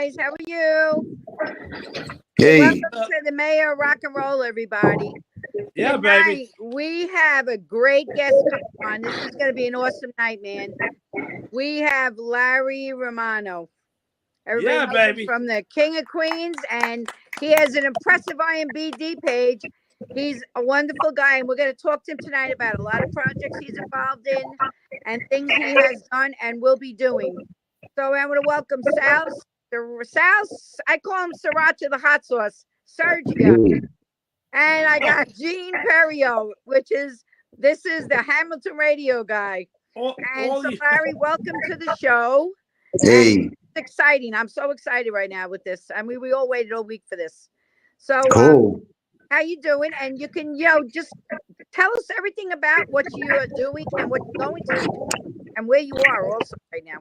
guys. How are you? Hey, Welcome to the Mayor of Rock and Roll, everybody. Yeah, Tonight, baby. we have a great guest coming on. This is going to be an awesome night, man. We have Larry Romano. Everybody Yeah, knows him baby. from the King of Queens, and he has an impressive IMBD page. He's a wonderful guy, and we're going to talk to him tonight about a lot of projects he's involved in and things he has done and will be doing. So I want to welcome I call him Sriracha the hot sauce, Sergio. hey, And I got Gene Perio, this is the Hamilton radio guy. And All so you, Larry, welcome to the show. And hey, it's exciting. I'm so excited right now with this. I mean, we all waited all week for this. So cool. how you doing? And you can, just tell us everything about what you are doing and what you're going to be doing and where you are also right now.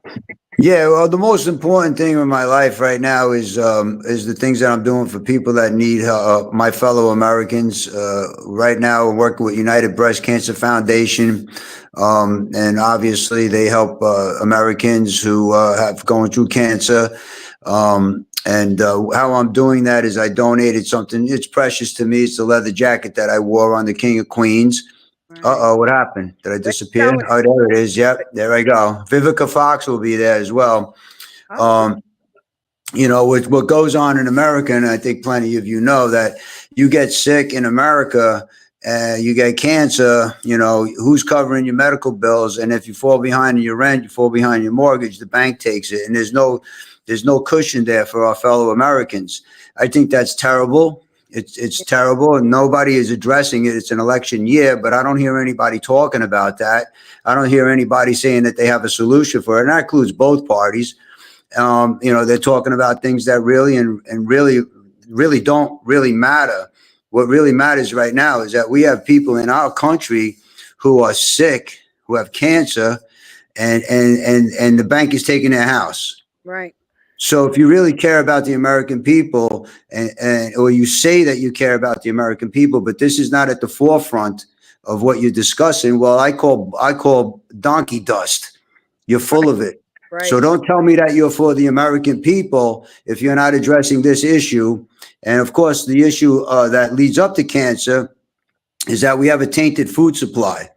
Yeah, well, the most important thing in my life right now is the things that I'm doing for people that need my fellow Americans. Right now, we're working with United Breast Cancer Foundation, and obviously they help Americans who have going through cancer. And how I'm doing that is I donated something. It's precious to me. It's the leather jacket that I wore on the King of Queens. Right. What happened? Did I disappear? going? Oh, there it is. Yep, there I go. Vivica Fox will be there as well. Oh, With what goes on in America, and I think plenty of you know that you get sick in America, you get cancer, who's covering your medical bills? And if you fall behind in your rent, you fall behind your mortgage, the bank takes it. And there's no cushion there for our fellow Americans. I think that's terrible. It's terrible, and nobody is addressing it. It's an election year, but I don't hear anybody talking about that. I don't hear anybody saying that they have a solution for it, and that includes both parties. They're talking about things that really don't really matter. What really matters right now is that we have people in our country who are sick, who have cancer, and the bank is taking their house. right. So if you really care about the American people, or you say that you care about the American people, but this is not at the forefront of what you're discussing, well, I call donkey dust. You're full of it. Right. So don't tell me that you're for the American people if you're not addressing this issue. And of course, the issue that leads up to cancer is that we have a tainted food supply.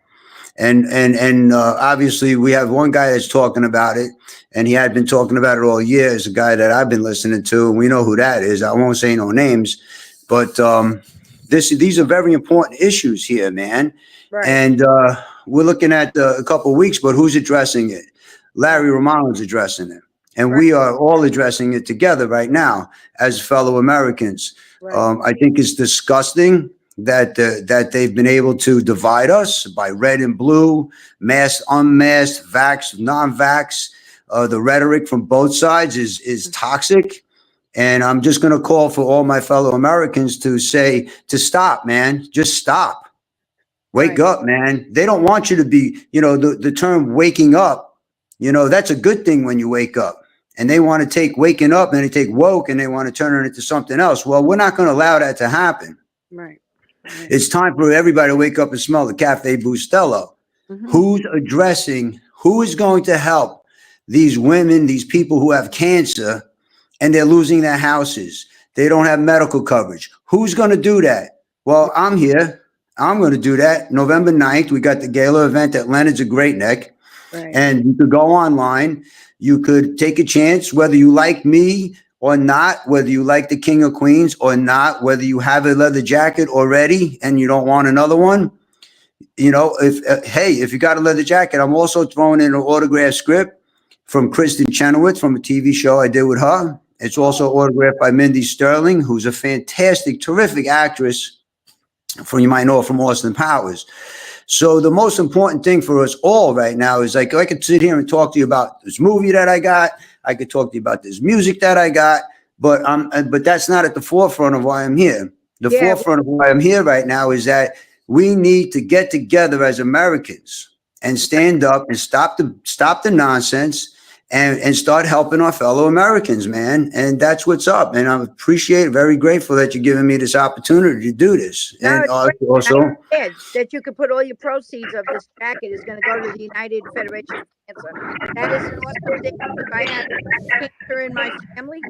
And obviously we have one guy that's talking about it, and he had been talking about it all year. It's a guy that I've been listening to, and we know who that is. I won't say no names, but these are very important issues here, man. Right. And we're looking at a couple of weeks, but who's addressing it? Larry Romano's addressing it. And we are all addressing it together right now as fellow Americans. Right. I think it's disgusting that they've been able to divide us by red and blue, masked, unmasked, vax, non-vax. The rhetoric from both sides is toxic. And I'm just going to call for all my fellow Americans to stop, man. Just stop. Wake up, man. They don't want you to be, the term waking up, that's a good thing when you wake up. And they want to take waking up and they take woke and they want to turn it into something else. Well, we're not going to allow that to happen. Right. It's time for everybody to wake up and smell the Cafe Bustelo. Mm-hmm. Who is going to help these women, these people who have cancer and they're losing their houses? They don't have medical coverage. Who's going to do that? Well, I'm here. I'm going to do that. November 9th, we got the gala event at Leonard's of Great Neck. Right. And you could go online. You could take a chance, whether you like me or not, whether you like the King of Queens or not, whether you have a leather jacket already and you don't want another one. If you got a leather jacket, I'm also throwing in an autograph script from Kristen Chenoweth from a TV show I did with her. It's also autographed by Mindy Sterling, who's a fantastic, terrific actress you might know from Austin Powers. So the most important thing for us all right now is I could sit here and talk to you about this movie that I got. I could talk to you about this music that I got, but that's not at the forefront of why I'm here. The forefront of why I'm here right now is that we need to get together as Americans and stand up and stop the nonsense and start helping our fellow Americans, man. And that's what's up. And I appreciate, very grateful that you're giving me this opportunity to do this. No, And it's great. And also, I'm glad that you could put all your proceeds of this jacket is going to go to the United Federation of Cancer. That is an awesome thing. I have cancer in my family,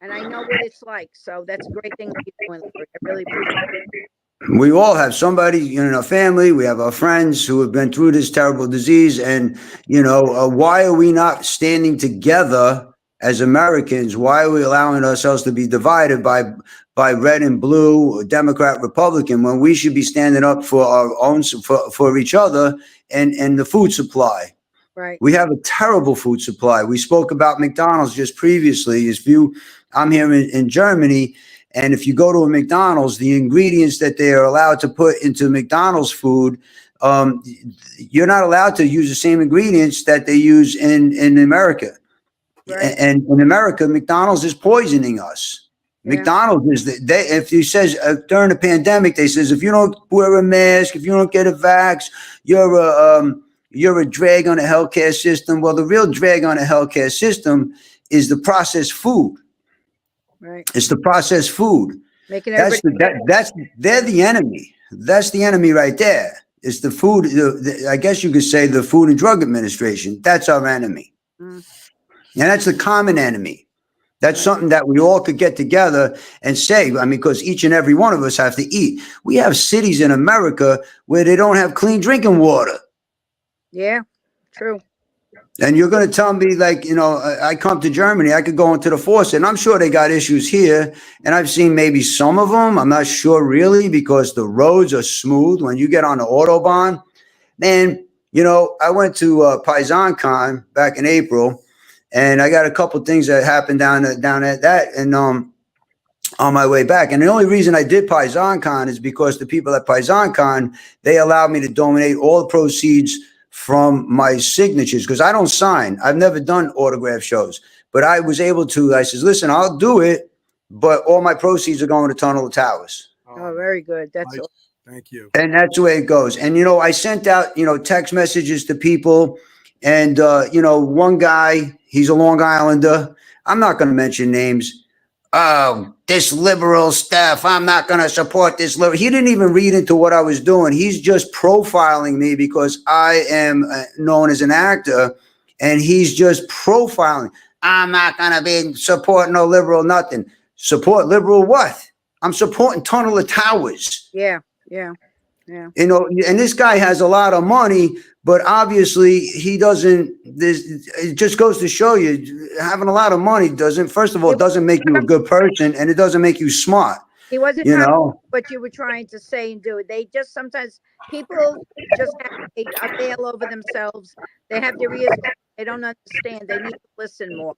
and I know what it's like. So that's a great thing that you're doing, Larry. I really appreciate we all have somebody in our family. We have our friends who have been through this terrible disease. And, why are we not standing together as Americans? Why are we allowing ourselves to be divided by red and blue, Democrat, Republican, when we should be standing up for our own, for each other and the food supply? it. Right. We have a terrible food supply. We spoke about McDonald's just previously. I'm here in Germany, and if you go to a McDonald's, the ingredients that they are allowed to put into McDonald's food, you're not allowed to use the same ingredients that they use in America. Right. And in America, McDonald's is poisoning us. Yeah. McDonald's is if you says during the pandemic, they says if you don't wear a mask, if you don't get a vax, you're a drag on the healthcare system. Well, the real drag on the healthcare system is the processed food. Right. It's the processed food. Making They're the enemy. That's the enemy right there. It's the food. I guess you could say the Food and Drug Administration. That's our enemy. Mm. And that's the common enemy. That's something that we all could get together and say, because each and every one of us have to eat. We have cities in America where they don't have clean drinking water. Yeah, true. And you're going to tell me, I come to Germany, I could go into the faucet, and I'm sure they got issues here. And I've seen maybe some of them. I'm not sure really, because the roads are smooth. When you get on the Autobahn, man, I went to PaisanCon back in April, and I got a couple things that happened down at that, and on my way back. And the only reason I did PaisanCon is because the people at PaisanCon, they allowed me to donate all the proceeds from my signatures, because I don't sign. I've never done autograph shows, but I was able to. I says, listen, I'll do it, but all my proceeds are going to Tunnel of Towers. Oh, very good. That's nice. all. Thank you. And that's the way it goes. And, I sent out, text messages to people. And, one guy, he's a Long Islander. I'm not going to mention names. Oh, this liberal stuff. I'm not going to support this liberal. He didn't even read into what I was doing. He's just profiling me because I am known as an actor, and he's just profiling. I'm not going to be supporting no liberal nothing. Support liberal what? I'm supporting Tunnel of Towers. Yeah, yeah, yeah. And this guy has a lot of money, but obviously he doesn't. It just goes to show you, having a lot of money first of all, doesn't make you a good person, and it doesn't make you smart. He wasn't trying what you were trying to say and do. They just sometimes people just have a veil over themselves. They have their ears. They don't understand. They need to listen more.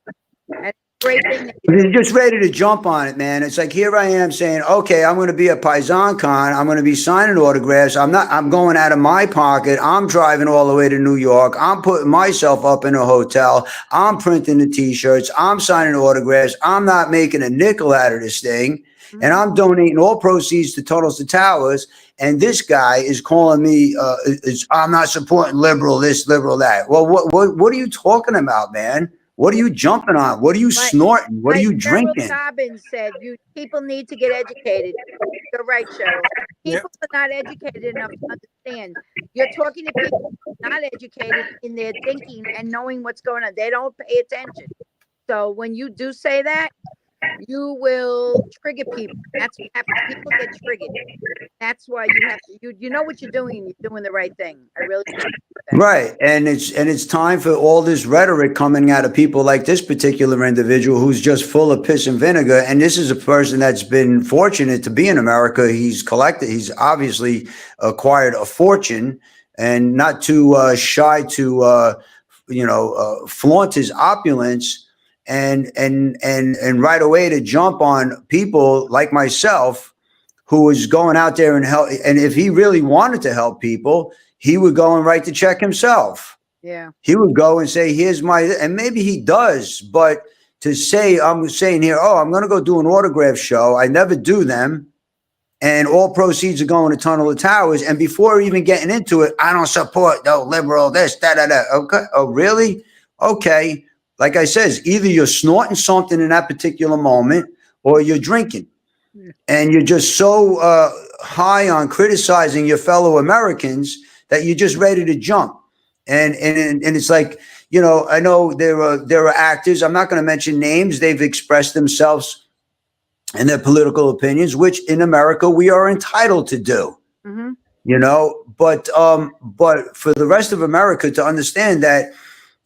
And great thing that You're just ready to jump on it, man. It's like, here I am saying, okay, I'm going to be at PaisanCon. I'm going to be signing autographs. I'm going out of my pocket. I'm driving all the way to New York. I'm putting myself up in a hotel. I'm printing the T-shirts. I'm signing autographs. I'm not making a nickel out of this thing. And I'm donating all proceeds to Tunnels to Towers. And this guy is calling me, I'm not supporting liberal this, liberal that. Well, what are you talking about, man? What are you jumping on? What are you snorting? What are you drinking? Dobbins said, people need to get educated. You're right, Cheryl. People are not educated enough to understand. You're talking to people not educated in their thinking and knowing what's going on. They don't pay attention. So when you do say that, you will trigger people. That's what happens. People get triggered. That's why you have to. You know what you're doing. You're doing the right thing. I really do. Right, and it's time for all this rhetoric coming out of people like this particular individual who's just full of piss and vinegar. And this is a person that's been fortunate to be in America. He's obviously acquired a fortune, and not too shy to flaunt his opulence. And right away to jump on people like myself, who is going out there and help. And if he really wanted to help people, he would go and write the check himself. Yeah, he would go and say, "Here's my," and maybe he does. But to say, I'm saying here, oh, I'm going to go do an autograph show. I never do them, and all proceeds are going to Tunnel of Towers. And before even getting into it, I don't support no liberal this, that, that. Okay, oh really? Okay. like I says, either you're snorting something in that particular moment or you're drinking. Yeah. And you're just so high on criticizing your fellow Americans that you're just ready to jump. And it's like, I know there are actors. I'm not going to mention names. They've expressed themselves and their political opinions, which in America we are entitled to do. Hmm. But for the rest of America to understand that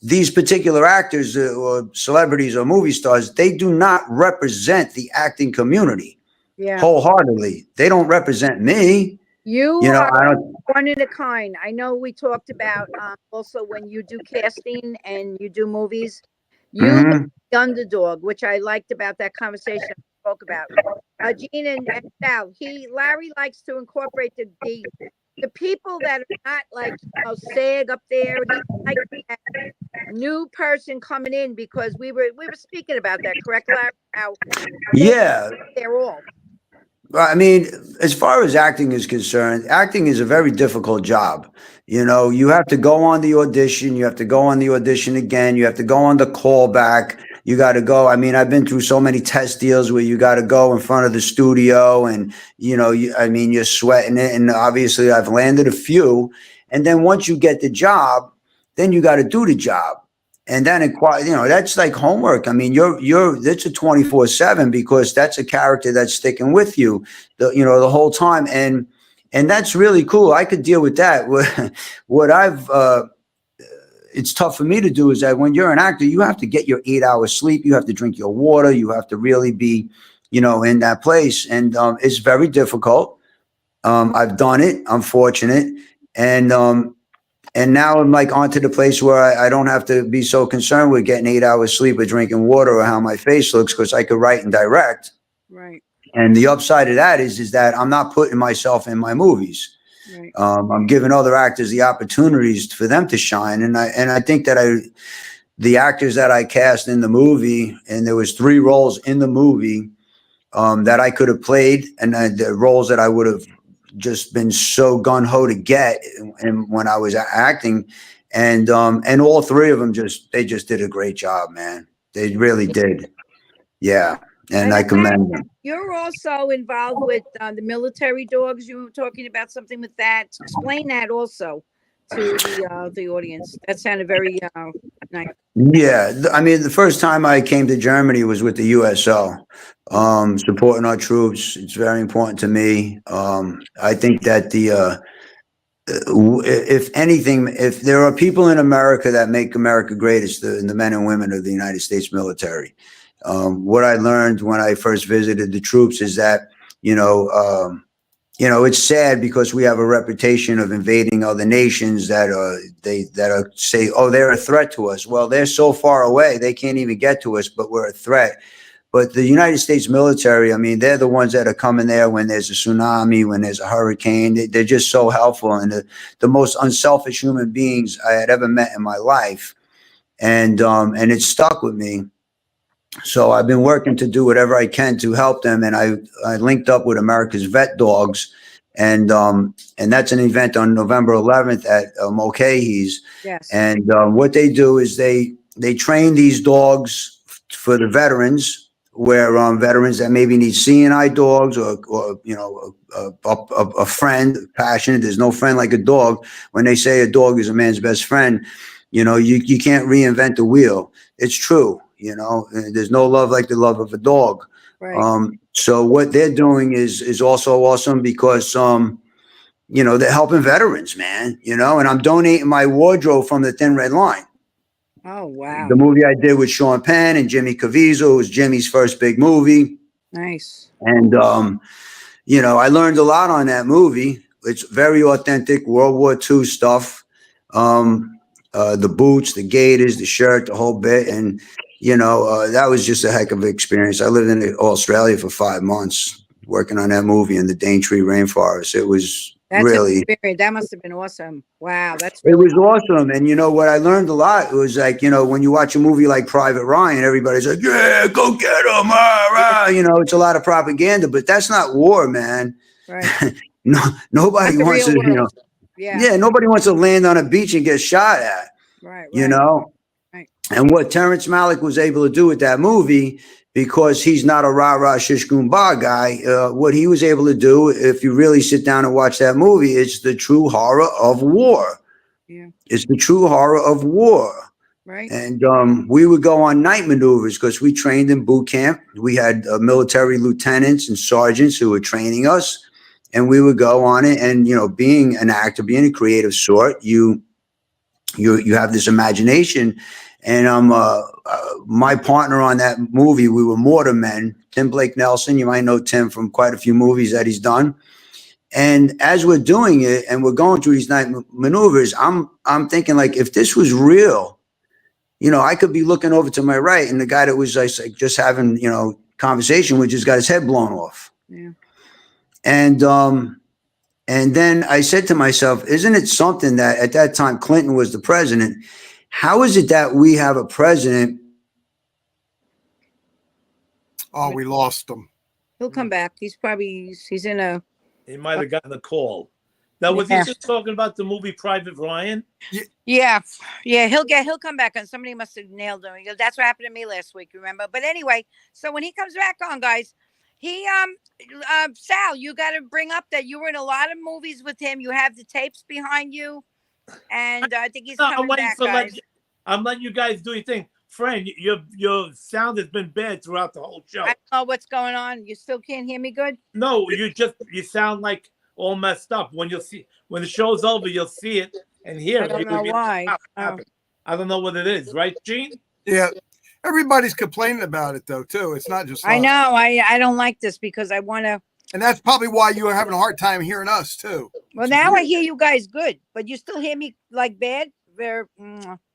these particular actors or celebrities or movie stars, they do not represent the acting community Yeah. wholeheartedly. They don't represent me. You are I don't. one in a kind. I know we talked about also when you do casting and you do movies, you are Mhm. the underdog, which I liked about that conversation I spoke about. Gene and Sal, Larry likes to incorporate the people that are not like SAG up there. He likes that new person coming in because we were speaking about that, correct, Larry? How they Yeah, they're all I mean, as far as acting is concerned, acting is a very difficult job. You have to go on the audition, you have to go on the audition again, you have to go on the callback. You got to go. I mean, I've been through so many test deals where you got to go in front of the studio and, I mean, you're sweating it. And obviously, I've landed a few. And then once you get the job, then you got to do the job. And then that's like homework. I mean, it's a 24/7 because that's a character that's sticking with you the whole time. And that's really cool. I could deal with that. What it's tough for me to do is that when you're an actor, you have to get your 8 hours sleep. You have to drink your water. You have to really be, in that place. And it's very difficult. I've done it. I'm fortunate. And now I'm like onto the place where I don't have to be so concerned with getting 8 hours sleep or drinking water or how my face looks because I could write and direct. right, And the upside of that is that I'm not putting myself in my movies. right. I'm giving other actors the opportunities for them to shine. And I think that the actors that I cast in the movie, and there was 3 roles in the movie that I could have played, and the roles that I would have just been so gun ho to get, and when I was acting, and all 3 of them they just did a great job, man. They really did, yeah, and And I commend them. you're also involved with the military dogs. You were talking about something with that. Explain that also to the audience. That sounded very nice. Yeah, I mean, the first time I came to Germany was with the USO, supporting our troops. It's very important to me. I think that if anything, if there are people in America that make America great, it's the men and women of the United States military. What I learned when I first visited the troops is that, you know, it's sad because we have a reputation of invading other nations that say, oh, they're a threat to us. Well, they're so far away, they can't even get to us, but we're a threat. But the United States military, I mean, they're the ones that are coming there when there's a tsunami, when there's a hurricane. They're just so helpful and the most unselfish human beings I had ever met in my life. And it stuck with me. So I've been working to do whatever I can to help them. And I linked up with America's Vet Dogs. And that's an event on November 11th at Mulcahy's. Yes. And what they do is they train these dogs for the veterans, where veterans that maybe need seeing eye dogs or a friend, passionate. There's no friend like a dog. When they say a dog is a man's best friend, you can't reinvent the wheel. It's true. There's no love like the love of a dog. Right. So what they're doing is also awesome because they're helping veterans, man. And I'm donating my wardrobe from the Thin Red Line. Oh The wow. movie I did with Sean Penn and Jimmy Caviezel was Jimmy's first big movie. Nice. And I learned a lot on that movie. It's very authentic World War II stuff. The boots, the gaiters, the shirt, the whole bit. And that was just a heck of an experience. I lived in Australia for 5 months working on that movie in the Daintree rainforest. It was That's an really, experience. That must have been awesome. Wow. That's it really was awesome. And what I learned a lot was like, when you watch a movie like Private Ryan, everybody's like, yeah, go get him. It's a lot of propaganda, but that's not war, man. right. No, Not nobody the wants real to, world. Yeah. yeah, nobody wants to land on a beach and get shot at, Right. you Right. know? Right. And what Terrence Malick was able to do with that movie, because he's not a rah-rah shish kumbah guy, what he was able to do, if you really sit down and watch that movie, it's the true horror of war. Yeah. It's the true horror of war. Right. And we would go on night maneuvers because we trained in boot camp. We had military lieutenants and sergeants who were training us, and we would go on it. And being an actor, being a creative sort, you have this imagination. And my partner on that movie, we were mortar men. Tim Blake Nelson, you might know Tim from quite a few movies that he's done. And as we're doing it and we're going through these night maneuvers, I'm thinking, like, if this was real, I could be looking over to my right, and the guy that was like just having conversation with just got his head blown off. Yeah. And then I said to myself, isn't it something that at that time Clinton was the president? How is it that we have a president? Oh, we lost him. He'll come back. He's in a. He might have gotten a call. Now, was he just talking about the movie Private Ryan? Yeah. He'll come back on. Somebody must have nailed him. That's what happened to me last week, remember? But anyway, so when he comes back on, guys, Sal, you got to bring up that you were in a lot of movies with him. You have the tapes behind you, and I think he's coming back, guys. I'm letting you guys do your thing. Friend, your sound has been bad throughout the whole show. I don't know what's going on. You still can't hear me good? No, you sound like all messed up. When the show's over, you'll see it and hear it. I don't know why. I don't know what it is, right, Gene? Yeah. Everybody's complaining about it, though, too. It's not just us. I know. I don't like this because I want to. And that's probably why you are having a hard time hearing us, too. Well, now I hear you guys good, but you still hear me like bad?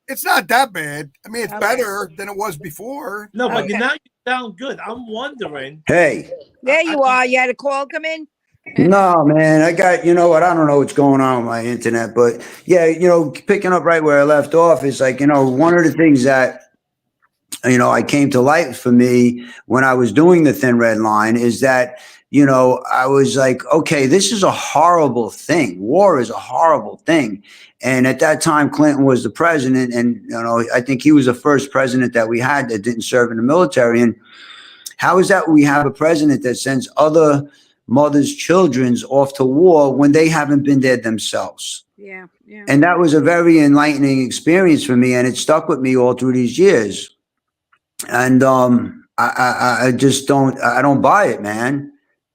It's not that bad. I mean, it's better than it was before. No, but now you sound good. I'm wondering. Hey. There you are. You had a call come in? No, man, I got, what, I don't know what's going on with my internet, but yeah, picking up right where I left off is like, one of the things that, I came to light for me when I was doing the Thin Red Line is that, I was like, okay, this is a horrible thing. War is a horrible thing. And at that time, Clinton was the president. And, I think he was the first president that we had that didn't serve in the military. And how is that we have a president that sends other mothers' children's off to war when they haven't been there themselves? Yeah. And that was a very enlightening experience for me. And it stuck with me all through these years. And I just don't buy it, man.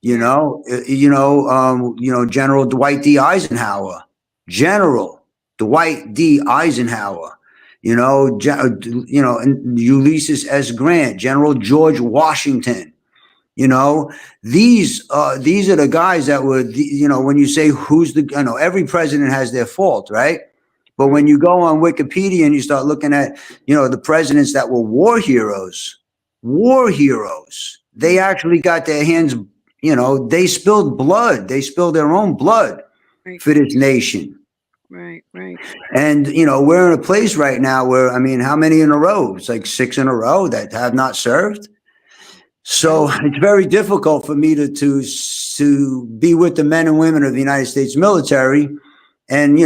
General Dwight D. Eisenhower, and Ulysses S. Grant, General George Washington. These are the guys that were, when you say every president has their fault, right? But when you go on Wikipedia and you start looking at, the presidents that were war heroes, they actually got their hands, they spilled blood. They spilled their own blood for this nation. Right. And, we're in a place right now where, how many in a row? It's like 6 in a row that have not served. So it's very difficult for me to be with the men and women of the United States military. And,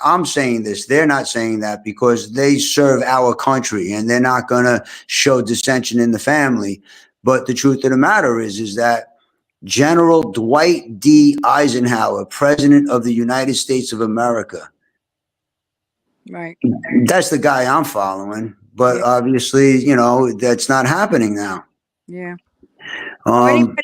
I'm saying this, they're not saying that because they serve our country and they're not going to show dissension in the family. But the truth of the matter is that General Dwight D. Eisenhower, President of the United States of America. Right. That's the guy I'm following. But obviously, that's not happening now. Yeah. I'm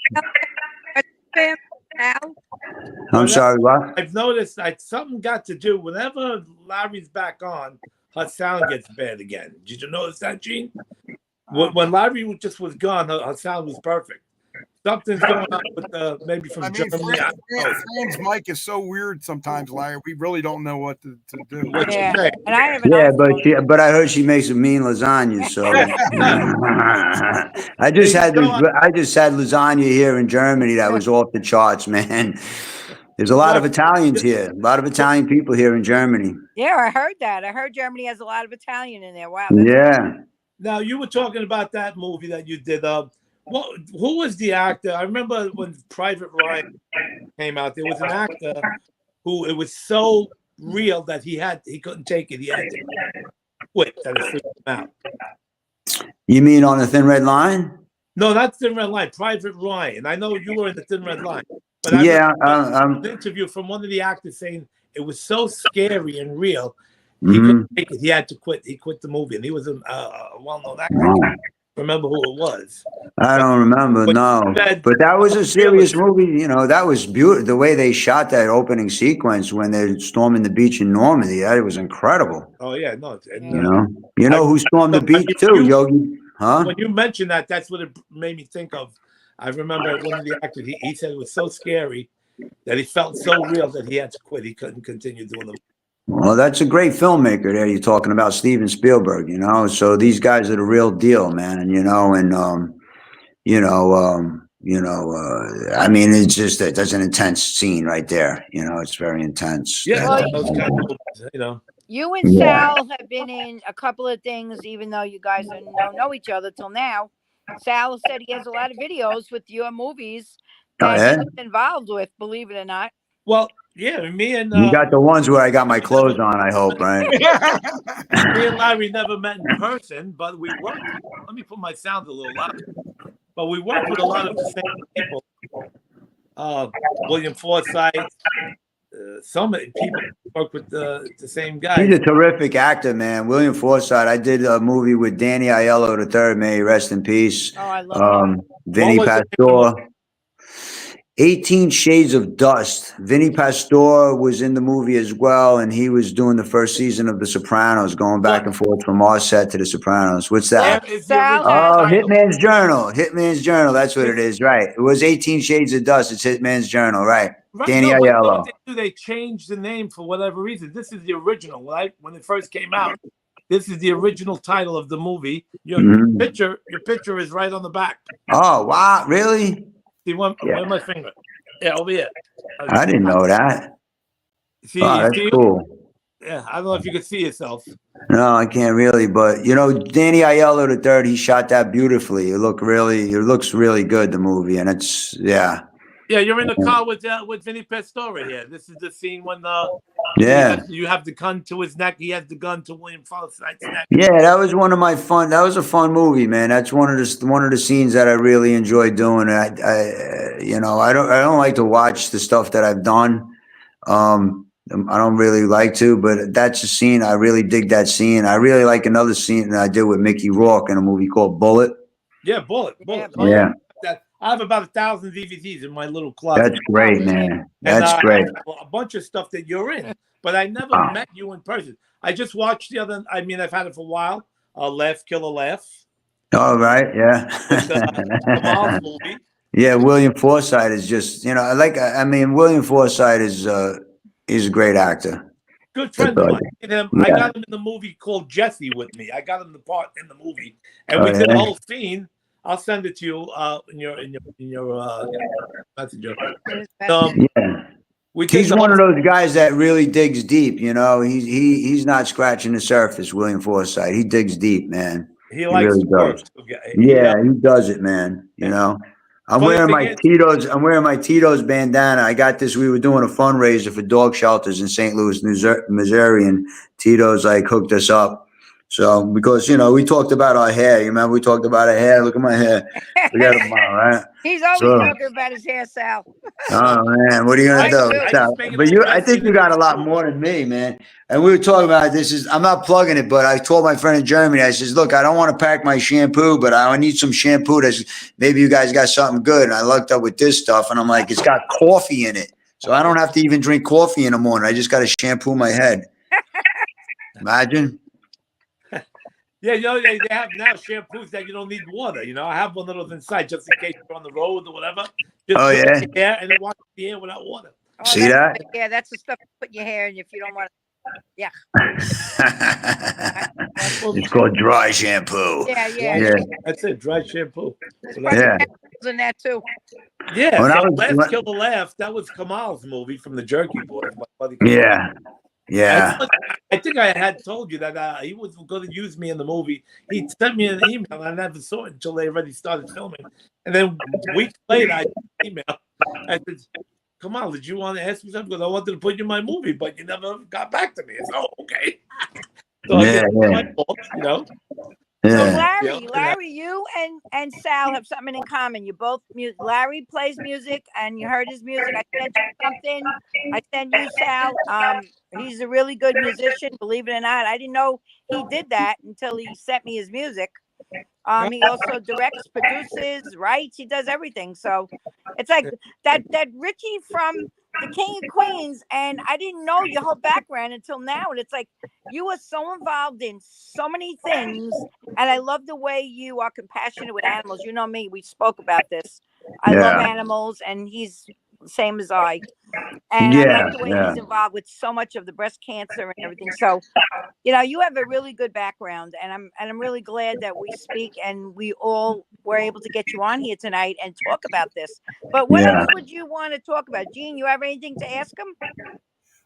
sorry, what? I've noticed something got to do whenever Larry's back on, her sound gets bad again. Did you notice that, Gene? When Larry just was gone, her sound was perfect. Something's going on with maybe from Germany. Fran's mic is so weird sometimes, Larry. We really don't know what to do. Yeah, and I have but I heard she makes a mean lasagna. So I just had lasagna here in Germany that was off the charts, man. There's a lot of Italians here, a lot of Italian people here in Germany. Yeah, I heard that. I heard Germany has a lot of Italian in there. Wow. Yeah. Now you were talking about that movie that you did. Who was the actor? I remember when Private Ryan came out, there was an actor who it was so real that he couldn't take it. quit that it freaked him out. You mean on the Thin Red Line? No, not Thin Red Line. Private Ryan. I know you were in the Thin Red Line, but I Yeah. remember an interview from one of the actors saying it was so scary and real. He Mhm. couldn't take it. He had to quit. He quit the movie, and he was a well-known actor. I can't remember who it was. I don't remember, But no. said, But that was a serious realistic. movie. You know, that was beautiful. The way they shot that opening sequence when they're storming the beach in Normandy, that was incredible. Oh yeah, no. And, You know who stormed the beach too, Yogi? Huh? When you mentioned that, that's what it made me think of. I remember one of the actors. He said it was so scary that he felt so real that he had to quit. He couldn't continue doing the. Well, that's a great filmmaker there. You're talking about Steven Spielberg, you know. So these guys are the real deal, man. You know, and I mean, it's just that that's an intense scene right there. You know, it's very intense. Yeah, Well, those kind of movies, you know. You and Sal have been in a couple of things, even though you guys don't know each other till now. Sal said he has a lot of videos with your movies Oh, that yeah? he's involved with, believe it or not. Well, yeah, me and You got the ones where I got my clothes on, I hope, right? me and Larry never met in person, but we worked. Let me put my sound a little louder. But we worked with a lot of the same people. William Forsythe. So many people work with the same guy. He's a terrific actor, man. William Forsythe. I did a movie with Danny Aiello III. May he rest in peace. Oh, I love him. Vinny What was the name of the Pastor. 18 Shades of Dust. Vinny Pastor was in the movie as well, and he was doing the first season of The Sopranos, going back and forth from our set to The Sopranos. What's that? There is the Sal original Oh, title. Hitman's Journal. Hitman's Journal. That's what it is, right? It was 18 Shades of Dust. It's Hitman's Journal, right? Right, Danny no, but you know Aiello. what they do? They changed the name for whatever reason. This is the original, right? When it first came out, this is the original title of the movie. Your Mhm. picture is right on the back. Oh, wow. Really? See one? Yeah. Where's my finger? Yeah, over here. I didn't know that. See, Oh, you that's see? cool. Yeah, I don't know if you can see yourself. No, I can't really, but you know, Danny Aiello III, he shot that beautifully. It looks really good, the movie, and it's Yeah, you're in the car with Vinny Pastore here. This is the scene when you have the gun to his neck. He has the gun to William Forsythe's neck. Yeah, that was that was a fun movie, man. That's one of the scenes that I really enjoy doing. I don't like to watch the stuff that I've done. I don't really like to, but that's a scene. I really dig that scene. I really like another scene that I did with Mickey Rourke in a movie called Bullet. Yeah, Bullet. Yeah. I have about 1,000 DVDs in my little closet. That's great, man. That's great. A bunch of stuff that you're in, but I never met you in person. I just watched the other. I mean, I've had it for a while. Laugh, Kill a Laugh. All right, yeah. With Kamal's movie. Yeah, William Forsythe is just, William Forsythe he's a great actor. Good friend of mine. I got him in the movie called Jesse with me. I got him the part in the movie, and we did a whole scene. I'll send it to you in your messenger. Yeah. He's one of those guys that really digs deep. You know, he's not scratching the surface. William Forsythe, he digs deep, man. He likes really to work. He does it, man. You know. I'm wearing my Tito's bandana. I got this. We were doing a fundraiser for dog shelters in St. Louis, Missouri, and Tito's like hooked us up. So because we talked about our hair. You remember we talked about our hair. Look at my hair. We got a mile, right? He's always talking about his hair, Sal. Oh man, what are you gonna do? But I think you got a lot more than me, man. And we were talking about this. I'm not plugging it, but I told my friend in Germany. I says, look, I don't want to pack my shampoo, but I need some shampoo. Maybe you guys got something good. And I looked up with this stuff, and I'm like, it's got coffee in it, so I don't have to even drink coffee in the morning. I just got to shampoo my head. Imagine. Yeah, they have now shampoos that you don't need water. I have one of those inside just in case you're on the road or whatever. Just put it in the hair and then wash the hair without water. Oh, see that? Yeah, that's the stuff you put in your hair, and if you don't want to. Yeah. It's called dry shampoo. Yeah. That's it, dry shampoo. Yeah. In that too. Yeah. Laugh, Kill the Laugh. That was Kamal's movie from the Jerky Boys. Yeah. I think I had told you that he was going to use me in the movie. He sent me an email. And I never saw it until they already started filming. And then weeks later, I got an email. I said, Kamal, did you want to ask me something? Because I wanted to put you in my movie, but you never got back to me. I said, oh, okay. So I guess Yeah, it's my yeah, fault, you know. So yeah, Larry, you and Sal have something in common. You both Larry plays music, and you heard his music. I sent you something. I sent you Sal. He's a really good musician. Believe it or not, I didn't know he did that until he sent me his music. He also directs, produces, writes. He does everything. So it's like that Richie from the King of Queens, and I didn't know your whole background until now. And it's like you were so involved in so many things, and I love the way you are compassionate with animals. You know me; we spoke about this. I love yeah, animals, and he's the same as I. And I yeah, like the way yeah, he's involved with so much of the breast cancer and everything. So you have a really good background, and I'm really glad that we speak and we all were able to get you on here tonight and talk about this. But what yeah. else would you want to talk about? Gene, you have anything to ask him?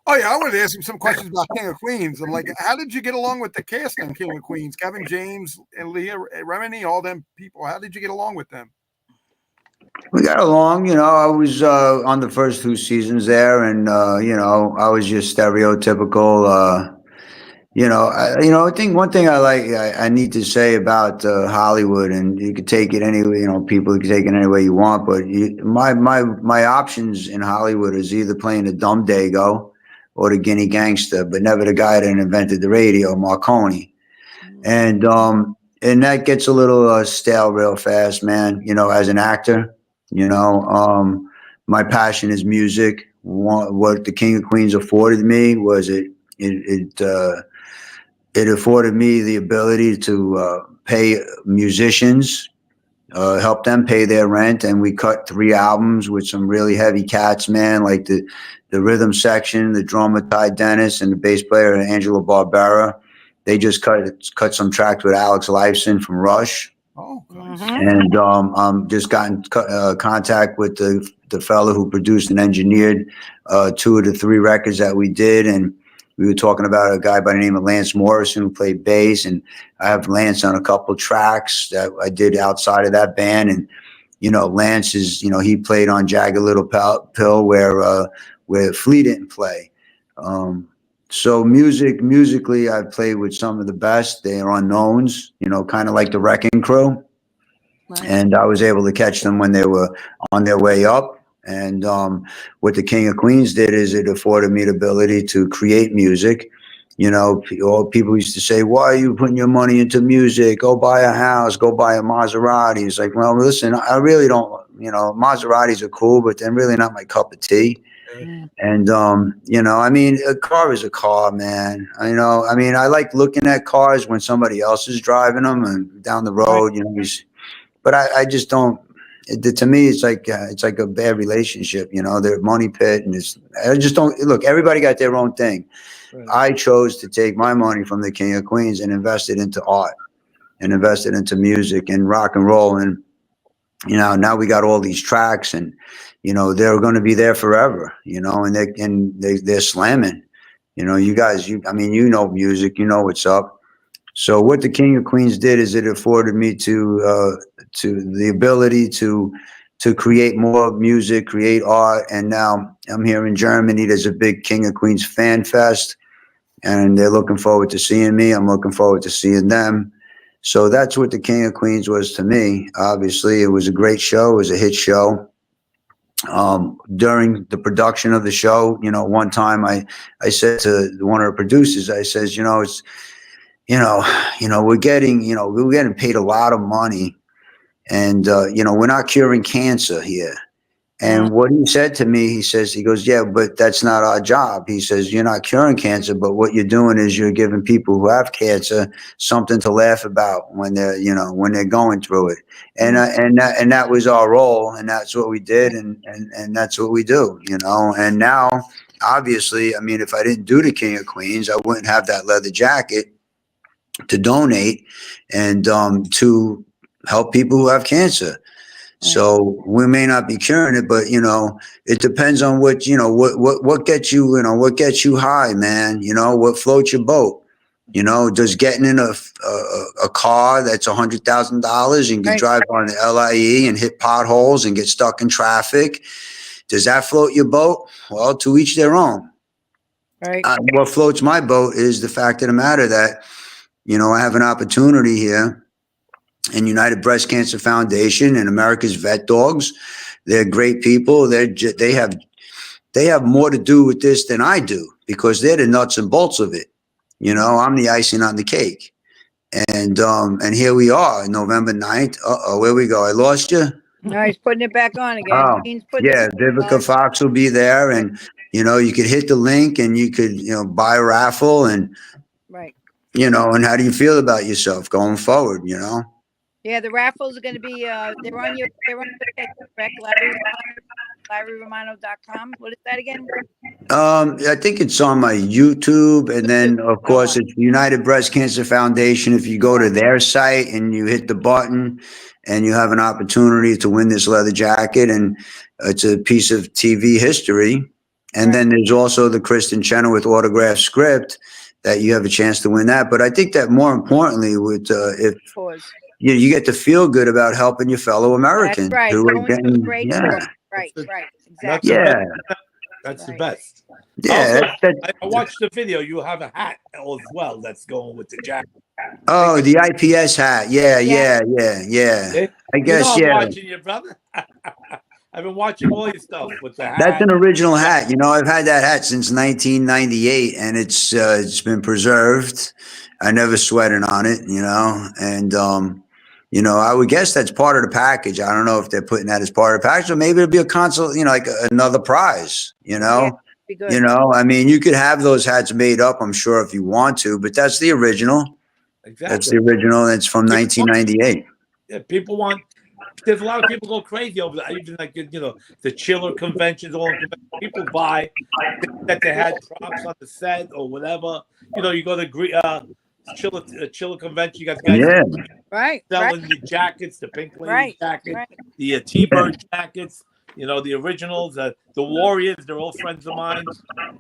Oh yeah, I wanted to ask him some questions about King of Queens. I'm like, how did you get along with the cast on King of Queens? Kevin James and Leah Remini, all them people. How did you get along with them? We got along, I was on the first two seasons there, and I was just stereotypical. I think one thing I need to say about Hollywood, and you could take it any way, people can take it any way you want, but my options in Hollywood is either playing the dumb dago or the guinea gangster, but never the guy that invented the radio, Marconi. And that gets a little stale real fast, man. As an actor, you know, um, my passion is music. What the King of Queens afforded me was it afforded me the ability to pay musicians, help them pay their rent, and we cut 3 albums with some really heavy cats, man, like the rhythm section, the drummer Ty Dennis, and the bass player Angelo Barbera. They just cut some tracks with Alex Lifeson from Rush, Oh, nice. and just got in contact with the fellow who produced and engineered 2 of the 3 records that we did, and we were talking about a guy by the name of Lance Morrison who played bass, and I have Lance on a couple tracks that I did outside of that band, and Lance is he played on Jagged Little Pill where Flea didn't play. So musically, I've played with some of the best. They are unknowns, kind of like the Wrecking Crew, Right. and I was able to catch them when they were on their way up. And what the King of Queens did is it afforded me the ability to create music. All people used to say, "Why are you putting your money into music? Go buy a house, go buy a Maserati." It's like, well, listen, I really don't. Maseratis are cool, but they're really not my cup of tea. Mm. And I mean, a car is a car, man. I mean, I like looking at cars when somebody else is driving them and down the Right. road. But I just don't. To me, it's like a bad relationship. They're money pit, and I just don't look. Everybody got their own thing. Right. I chose to take my money from the King of Queens and invest it into art, and invest it into music and rock and roll. And now we got all these tracks, and they're going to be there forever. And they're slamming. You guys, I mean, music, what's up. So what the King of Queens did is it afforded me to the ability to create more music, create art, and now I'm here in Germany. There's a big King of Queens fan fest, and they're looking forward to seeing me. I'm looking forward to seeing them. So that's what the King of Queens was to me. Obviously, it was a great show. It was a hit show. During the production of the show, one time I said to one of the producers, I says, it's we're getting paid a lot of money, and we're not curing cancer here. Mm. And what he said to me, he goes, yeah, but that's not our job. He says, you're not curing cancer, but what you're doing is you're giving people who have cancer something to laugh about when they're going through it. And and that was our role, and that's what we did, and that's what we do, And now, obviously, I mean, if I didn't do the King of Queens, I wouldn't have that leather jacket to donate and to help people who have cancer. So we may not be curing it, but it depends on what gets you, what gets you high, man. What floats your boat. Does getting in a car that's $100,000 and can Right. drive on the LIE and hit potholes and get stuck in traffic, does that float your boat? Well, to each their own. Right. What floats my boat is the fact of the matter that, I have an opportunity here in United Breast Cancer Foundation and America's Vet Dogs. They're great people. They have more to do with this than I do because they're the nuts and bolts of it. I'm the icing on the cake. And here we are, November 9th. Uh-oh, where we go? I lost you? No, he's putting it back on again. Oh, Gene's putting yeah, it Vivica on. Fox will be there, and you could hit the link, and you could buy a raffle, and Right. and how do you feel about yourself going forward? Yeah, the raffles are going to be. They're on your page, correct? LarryRomano.com. What is that again? I think it's on my YouTube, and then of course it's United Breast Cancer Foundation. If you go to their site and you hit the button, and you have an opportunity to win this leather jacket, and it's a piece of TV history. And then there's also the Kristen Chenoweth autograph script that you have a chance to win that. But I think that more importantly, if Pause. you get to feel good about helping your fellow Americans That's right. who are Going to a getting, great yeah, cause. Right. That's Right. That's Exactly. the yeah, best. That's the Right. best. yeah. Also, I watched the video. You have a hat as well that's going with the jacket. Oh, the IPS hat. Yeah, Yeah. yeah, yeah, yeah. Eh? I guess, I'm yeah. watching you, brother. I've been watching all your stuff with the hat. That's an original hat. I've had that hat since 1998, and it's been preserved. I never sweated on it, and I would guess that's part of the package. I don't know if they're putting that as part of the package, or maybe it'll be a console, like another prize. Yeah. Be good. I mean, you could have those hats made up, I'm sure, if you want to, but that's the original. Exactly. That's the original. It's from 1998. Yeah, people want. There's a lot of people go crazy over that. Even like the chiller conventions, people buy that they had props on the set or whatever. You go to chiller convention. You got guys Right. selling the jackets, the pink lady jacket, Right. the T-bird jackets. The originals, the Warriors. They're all friends of mine.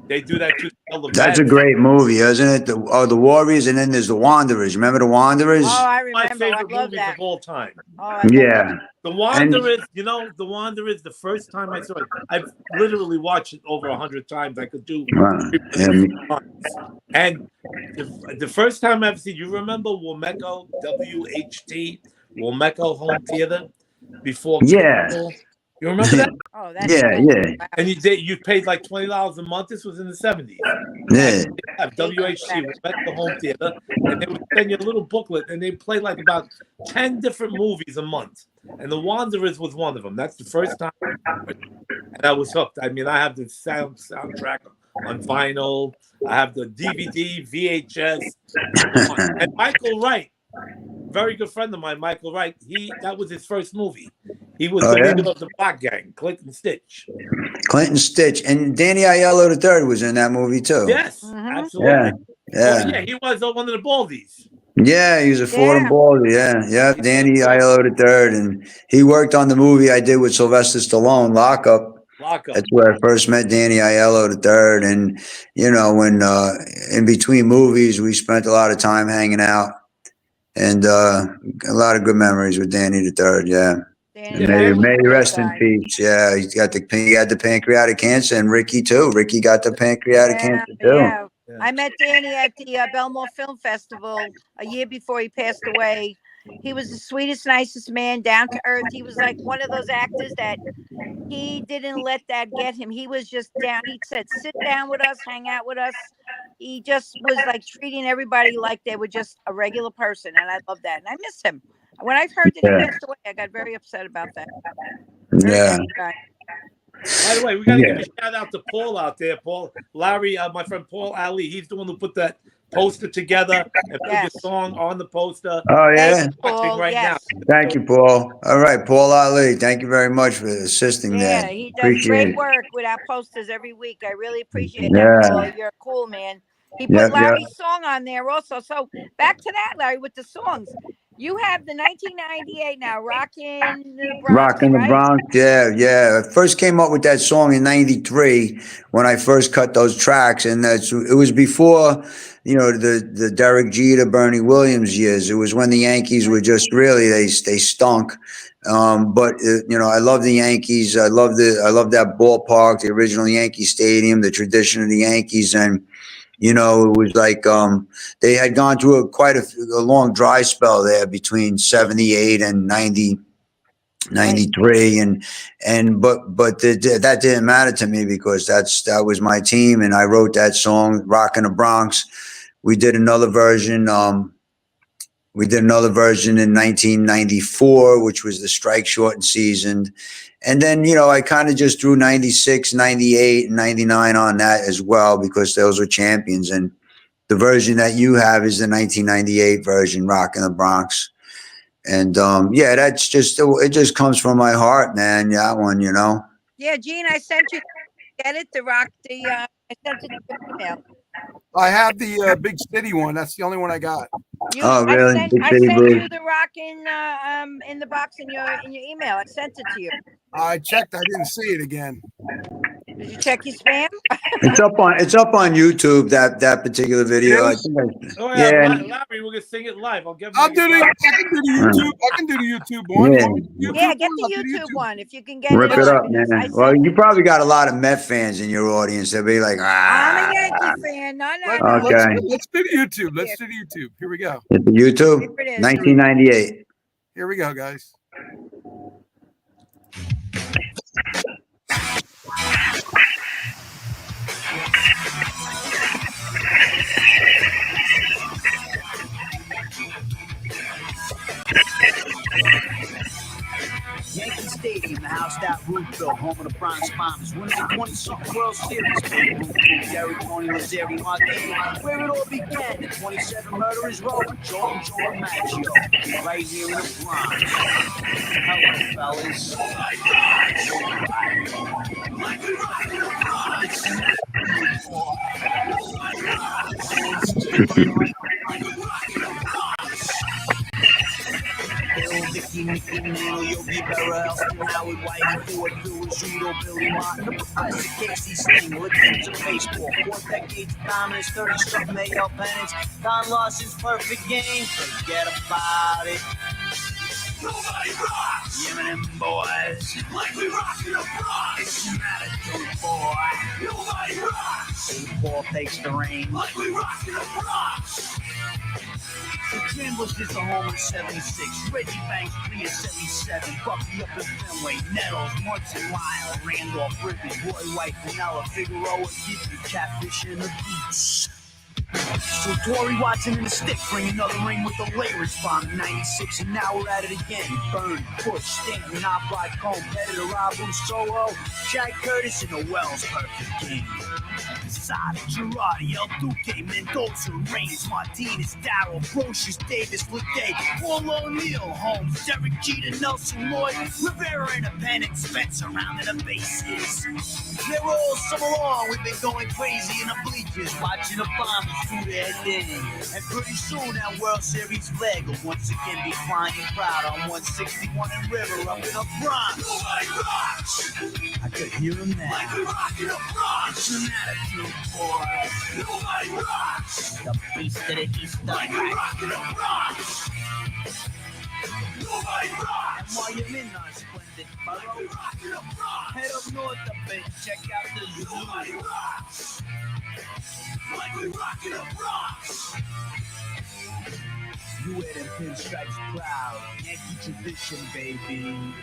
They do that too. That's a great movie, isn't it? The Warriors, and then there's the Wanderers. Remember the Wanderers? Oh, I My remember. I favorite love movies that. of all time. Oh, I love Yeah. that. The Wanderers, the Wanderers, the first time I saw it, I've literally watched it over 100 times. I could do. And the first time I've seen, you remember Womeco, WHT, Womeco Home Theater before cable? You remember that? Oh, that's yeah. And you paid like $20 a month. This was in the 70s. Yeah. Have WHT, Womeco Home Theater, and they would send you a little booklet, and they play like about 10 different movies a month. And The Wanderers was one of them. That's the first time, and I was hooked. I mean, I have the soundtrack on vinyl. I have the DVD, VHS, and Michael Wright, very good friend of mine, Michael Wright. That was his first movie. He was the leader of the Black Gang, Clinton Stitch. And Danny Aiello III was in that movie too. Yes, absolutely. Yeah. Oh, yeah, he was one of the Baldies. Yeah, he was a Fordham Baldy. Yeah. Danny Aiello III, and he worked on the movie I did with Sylvester Stallone, Lockup. That's where I first met Danny Aiello III, and when in between movies we spent a lot of time hanging out, and a lot of good memories with Danny III. Yeah. May he rest in peace. Yeah, he had the pancreatic cancer, and Ricky too. Ricky got the pancreatic cancer too. Yeah. I met Danny at the Belmore Film Festival a year before he passed away. He was the sweetest, nicest man, down to earth. He was like one of those actors that he didn't let that get him. He was just down. He said, sit down with us, hang out with us. He just was like treating everybody like they were just a regular person. And I love that. And I miss him. When I heard that he passed away, I got very upset about that. By the way, we got to give a shout out to Paul out there. Larry, my friend Paul Ali. He's the one who put that poster together and put your song on the poster. Oh, yeah. Paul, now. Thank you, Paul. All right, Paul Ali. Thank you very much for assisting there. Yeah, he does great work with our posters every week. I really appreciate that, Paul. You're cool, man. He put Larry's song on there also. So back to that, Larry, with the songs. You have the 1998 now, Rockin' the Bronx, Rockin' the right? Bronx, yeah, yeah. I first came up with that song in '93 when I first cut those tracks, and it was before, the Derek Jeter, Bernie Williams years. It was when the Yankees were just really they stunk. But I love the Yankees. I love that ballpark, the original Yankee Stadium, the tradition of the Yankees, and it was like they had gone through a long dry spell there between '78 and Right. 93, that didn't matter to me because that was my team, and I wrote that song "Rockin' the Bronx." We did another version. In 1994, which was the strike shortened season. And then, I kind of just threw 96, 98, and 99 on that as well because those were champions. And the version that you have is the 1998 version, "Rockin' the Bronx." And yeah, it just comes from my heart, man. That one. Yeah, Gene, I sent you. Get it? The rock. I sent it to your email. I have the big city one. That's the only one I got. Oh, I really? sent Big I City sent Blues. you the rockin' in the box in your email. I sent it to you. I checked. I didn't see it again. Did you check your spam? It's up on YouTube. That particular video. I Yes. think Oh yeah. Larry, we're gonna sing it live. I'll get my I can do the YouTube. I can do the YouTube one. Yeah. You want me to do Yeah, YouTube get one? the I'll do YouTube one if you can get Rip it it on. up, Because I man. Well, sent you it. probably got a lot of Met fans in your audience. They'll be like, I'm ah. a Yankee fan. No, Let, no. Okay. let's do the YouTube. Let's do the YouTube. Here we go. Hit the YouTube. Here it is. 1998. Here we go, guys. Yankee Stadium, the house that Root built, home of the Bronx Bombers, winning the 20-something World Series. Babe Ruth, Gary Tony, Lazeri, Martin, where it all began. The 27 murderers row, Joe and Joe Maggio, right here in the Bronx. Hello, fellas. Bill, Vicky, Mickey, Mantle, Yogi Berra, Elston, Howard, Whitey, Ford, Lewis, Judo, Billy Martin, the Professor, Casey Sting, legends of baseball, 4 decades of dominance, 30 straight Mayo pennants, Don Larson's perfect game, forget about it. Nobody rocks! Yemenin boys, like we rock in the Bronx. It's an attitude, boy. Nobody rocks! Baseball takes the reins, like we rock in the Bronx. The Jambles is the home of 76. Reggie Banks, 3 of 77. Bucky up in Fenway. Nettles, Munson, Lyle, Randolph, Rivers, Roy White, Vanilla, Figueroa, Gibby, Catfish, and the Boots. So Tory Watson in the stick, bring another ring with the Lakers bomb in 96, and now we're at it again. Burn, Bush, Stanton, Knobloch, Cone, Pettit, Rabu, Solo, Jack Curtis, and the Wells perfect game. Sada, Girardi, El Duque, Mendoza, Reigns, Martinez, Darryl, Brocious, Davis, Flade, Paul O'Neill, Holmes, Derek Jeter, Nelson Lloyd, Rivera, Independent, Spencer, rounding the bases. They were all summer long, we've been going crazy in the bleachers, watching the Bombers do their thing. And pretty soon that World Series flag will once again be flying proud on 161 and River up in the Bronx. Nobody rocks! I could hear him now. Like we rock in the Bronx. An attitude, boy. Nobody rocks! The beast of the East. Like we rock in the Bronx. Nobody rocks! And while you're in our splendid borough, like we rock in the Bronx. Head up north a bit, check out the zoo. Nobody rocks! Like we rock in the Bronx. You wear them pinstripes proud. Yankee tradition, baby.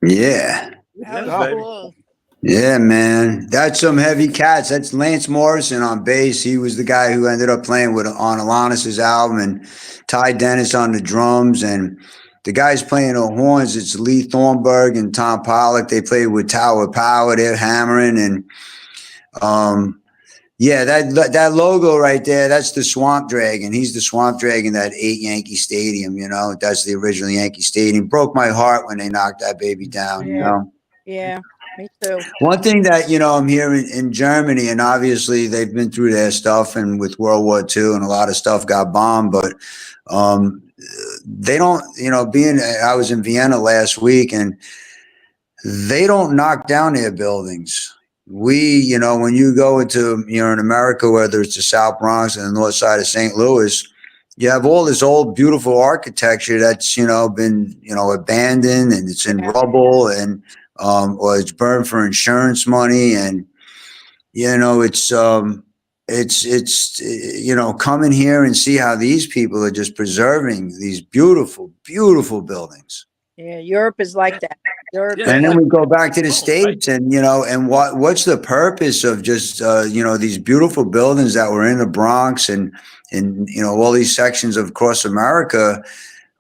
Yeah. That Yeah, was baby. cool. Yeah, man. That's some heavy cats. That's Lance Morrison on bass. He was the guy who ended up playing on Alanis's album, and Ty Dennis on the drums. And the guys playing the horns, it's Lee Thornburg and Tom Pollock. They played with Tower Power. They're hammering. And yeah, that logo right there, that's the Swamp Dragon. He's the Swamp Dragon that ate Yankee Stadium, That's the original Yankee Stadium. Broke my heart when they knocked that baby down, Yeah. Yeah. Me too. One thing that, I'm here in Germany, and obviously they've been through their stuff, and with World War II, and a lot of stuff got bombed, but they don't, I was in Vienna last week, and they don't knock down their buildings. When you go into, in America, whether it's the South Bronx and the north side of St. Louis, you have all this old, beautiful architecture that's, been, abandoned, and it's in rubble, and, or it's burned for insurance money. And, come in here and see how these people are just preserving these beautiful, beautiful buildings. Yeah, Europe is like that. Europe. Yeah. And then we go back to the Right. States, and what's the purpose of just these beautiful buildings that were in the Bronx and all these sections of across America,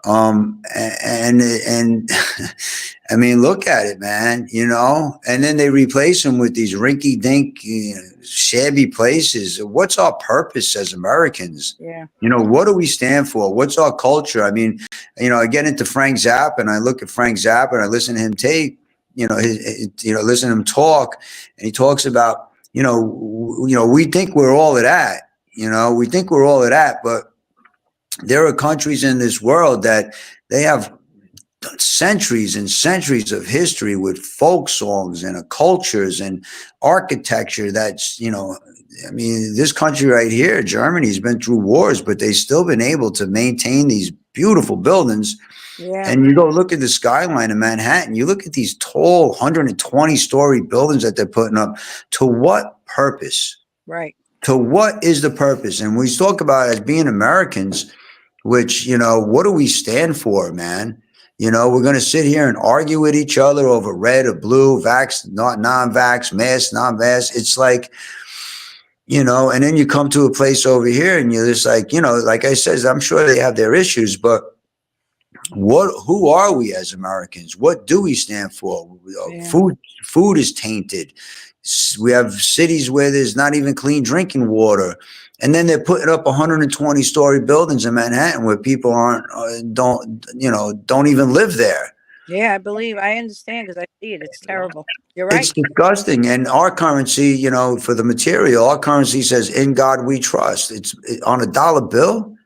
and I mean, look at it, man, and then they replace them with these rinky-dink, shabby places. What's our purpose as Americans? Yeah. What do we stand for? What's our culture? I mean, I get into Frank Zappa, and I look at Frank Zappa, and I listen to him tape, listen to him talk, and he talks about, we think we're all of that, we think we're all of that, but there are countries in this world that they have centuries and centuries of history with folk songs and cultures and architecture that's, I mean, this country right here, Germany's been through wars, but they've still been able to maintain these beautiful buildings. Yeah. And you go look at the skyline of Manhattan, you look at these tall 120-story buildings that they're putting up. To what purpose? Right. To what is the purpose? And we talk about as being Americans, which, what do we stand for, man? We're going to sit here and argue with each other over red or blue, vax, not non-vax, mask, non-vax. It's like, and then you come to a place over here and you're just like, like I said, I'm sure they have their issues, but who are we as Americans? What do we stand for? Yeah. Food is tainted. We have cities where there's not even clean drinking water. And then they're putting up 120-story buildings in Manhattan where people don't even live there. Yeah, I understand because I see it. It's terrible. You're right. It's disgusting. And our currency, for the material, our currency says, "In God we trust." It's on a dollar bill,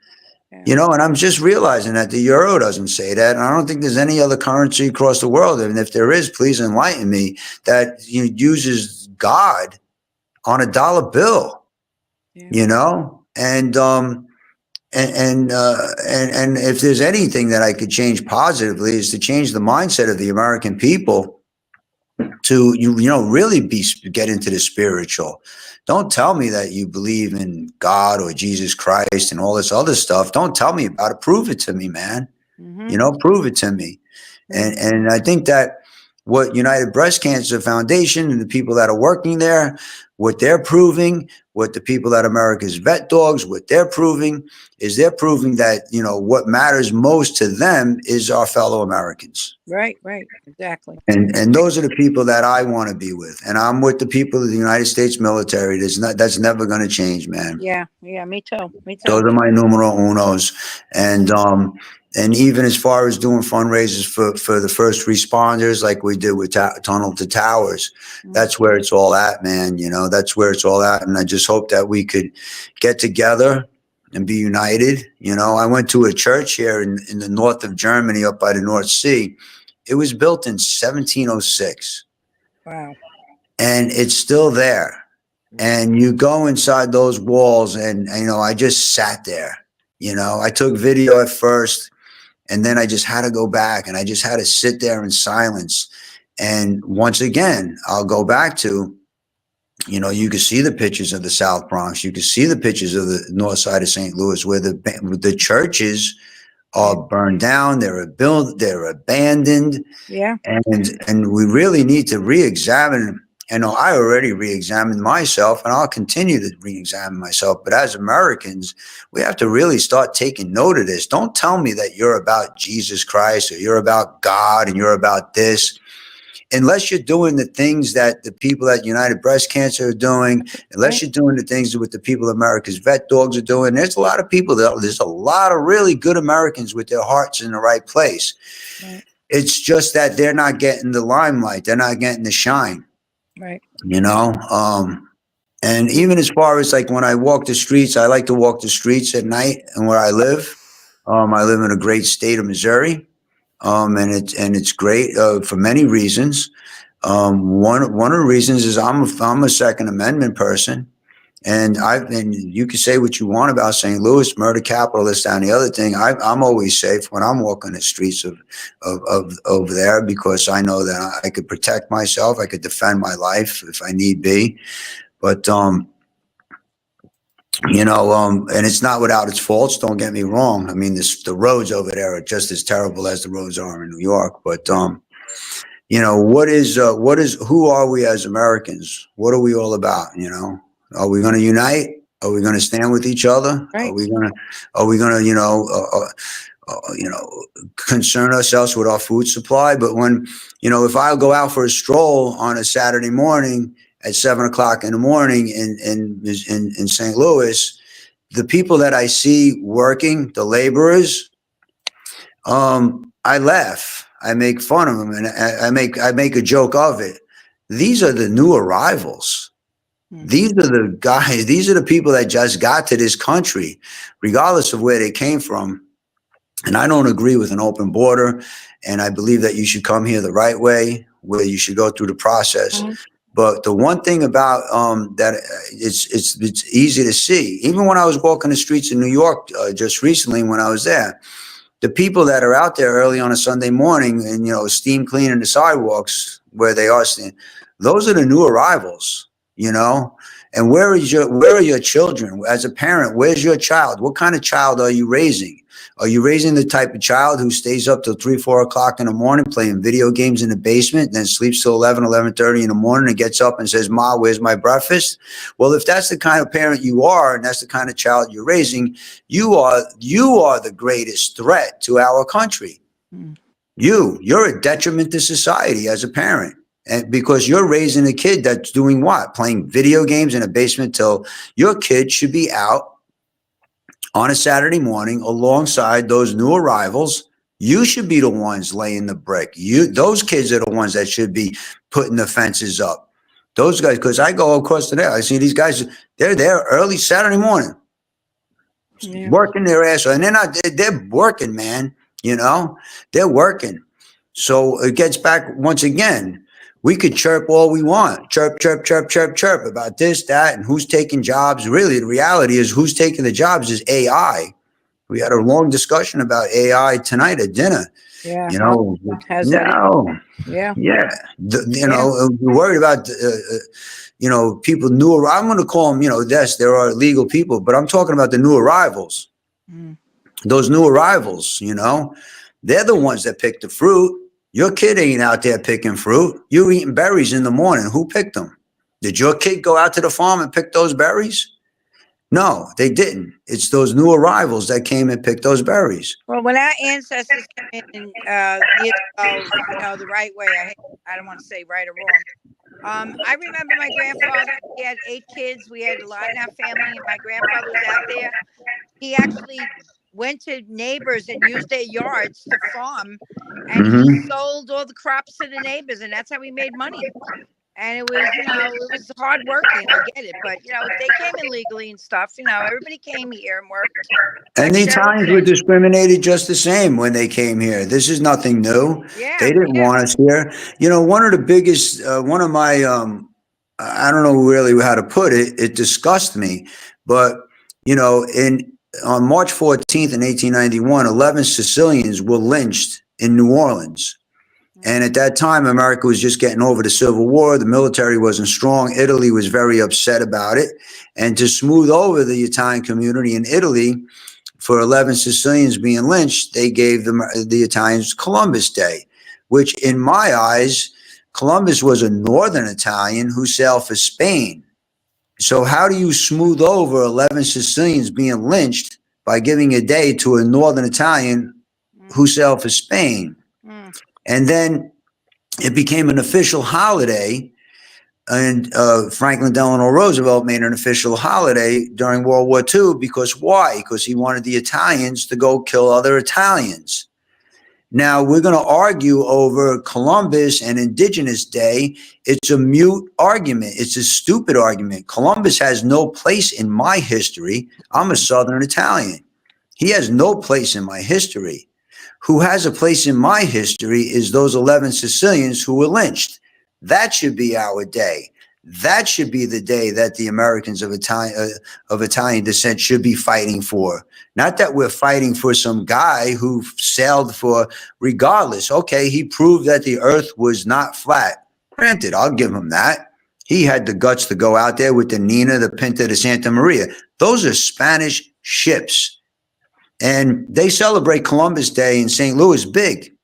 and I'm just realizing that the euro doesn't say that. And I don't think there's any other currency across the world, and if there is, please enlighten me, that uses God on a dollar bill. Yeah. And if there's anything that I could change positively is to change the mindset of the American people to, really get into the spiritual. Don't tell me that you believe in God or Jesus Christ and all this other stuff. Don't tell me about it. Prove it to me, man. Mm-hmm. Prove it to me. And I think that what United Breast Cancer Foundation and the people that are working there, what they're proving, what the people at America's Vet Dogs, what they're proving that, what matters most to them is our fellow Americans. Right, exactly. And those are the people that I want to be with. And I'm with the people of the United States military. That's never going to change, man. Yeah, me too. Those are my numero unos. And even as far as doing fundraisers for the first responders, like we did with Tunnel to Towers, that's where it's all at, man. That's where it's all at. And I just hope that we could get together and be united. I went to a church here in the north of Germany, up by the North Sea. It was built in 1706. Wow. And it's still there. And you go inside those walls and, I just sat there. I took video at first. And then I just had to go back and I just had to sit there in silence. And once again, I'll go back to, you can see the pictures of the South Bronx. You can see the pictures of the north side of St. Louis where the churches are burned down. They're abandoned. Yeah. And we really need to re-examine. I already re-examined myself, and I'll continue to re-examine myself. But as Americans, we have to really start taking note of this. Don't tell me that you're about Jesus Christ or you're about God and you're about this. Unless you're doing the things that the people at United Breast Cancer are doing, unless you're doing the things that the people of America's Vet Dogs are doing. There's a lot of people there's a lot of really good Americans with their hearts in the right place. Right. It's just that they're not getting the limelight. They're not getting the shine, Right. you know? And even as far as like when I walk the streets, I like to walk the streets at night and where I live. I live in a great state of Missouri. And it's great for many reasons. One of the reasons is I'm a Second Amendment person, and you can say what you want about St. Louis, murder capital, this, that, and the other thing. I'm always safe when I'm walking the streets of over there, because I know that I could protect myself, I could defend my life if I need be. But and it's not without its faults. Don't get me wrong. I mean, the roads over there are just as terrible as the roads are in New York. But who are we as Americans? What are we all about? Are we going to unite? Are we going to stand with each other? Right. Are we going to concern ourselves with our food supply? But when, if I go out for a stroll on a Saturday morning at 7 o'clock in the morning in St. Louis, the people that I see working, the laborers, I laugh. I make fun of them, and I make a joke of it. These are the new arrivals. These are the guys. These are the people that just got to this country, regardless of where they came from. And I don't agree with an open border, and I believe that you should come here the right way, where you should go through the process. But the one thing about that it's easy to see, even when I was walking the streets in New York just recently when I was there, the people that are out there early on a Sunday morning and steam cleaning the sidewalks where they are standing, those are the new arrivals. And where are your children? As a parent, where's your child? What kind of child are you raising? Are you raising the type of child who stays up till 3, 4 o'clock in the morning playing video games in the basement, then sleeps till 11:30 in the morning and gets up and says, "Ma, where's my breakfast?" Well, if that's the kind of parent you are, and that's the kind of child you're raising, you are the greatest threat to our country. You're a detriment to society as a parent. And because you're raising a kid that's doing what? Playing video games in a basement till your kid should be out on a Saturday morning alongside those new arrivals. You should be the ones laying the brick. Those kids are the ones that should be putting the fences up. Those guys, because I go across to there, I see these guys, they're there early Saturday morning, working their ass off. And they're working, man. They're working. So it gets back once again. We could chirp all we want. Chirp, chirp, chirp, chirp, chirp about this, that, and who's taking jobs. Really, the reality is who's taking the jobs is AI. We had a long discussion about AI tonight at dinner. Yeah. We're worried about, people new. I'm going to call them, yes, there are illegal people, but I'm talking about the new arrivals. Those new arrivals, they're the ones that pick the fruit. Your kid ain't out there picking fruit. You're eating berries in the morning. Who picked them? Did your kid go out to the farm and pick those berries? No, they didn't. It's those new arrivals that came and picked those berries. Well, when our ancestors came in years ago, the right way, I don't want to say right or wrong. I remember my grandfather, he had 8 kids. We had a lot in our family, and my grandfather was out there. He actually went to neighbors and used their yards to farm, and he sold all the crops to the neighbors, and that's how he made money. And it was, it was hard working. I get it, but they came in legally and stuff. Everybody came here and worked. And the Italians were discriminated just the same when they came here. This is nothing new. Yeah, they didn't want us here. One of the biggest, one of my, I don't know really how to put it. It disgusts me, but on March 14th in 1891, 11 Sicilians were lynched in New Orleans. And at that time, America was just getting over the Civil War. The military wasn't strong. Italy was very upset about it. And to smooth over the Italian community in Italy, for 11 Sicilians being lynched, they gave the Italians Columbus Day, which in my eyes, Columbus was a northern Italian who sailed for Spain. So how do you smooth over 11 Sicilians being lynched by giving a day to a northern Italian who sailed for Spain? And then it became an official holiday, and Franklin Delano Roosevelt made an official holiday during World War II because why? Because he wanted the Italians to go kill other Italians. Now we're going to argue over Columbus and Indigenous Day. It's a mute argument. It's a stupid argument. Columbus has no place in my history. I'm a Southern Italian. He has no place in my history. Who has a place in my history is those 11 Sicilians who were lynched. That should be our day. That should be the day that the Americans of Italian descent should be fighting for. Not that we're fighting for some guy who sailed for, regardless. Okay, he proved that the earth was not flat. Granted, I'll give him that. He had the guts to go out there with the Nina, the Pinta, the Santa Maria. Those are Spanish ships. And they celebrate Columbus Day in St. Louis big.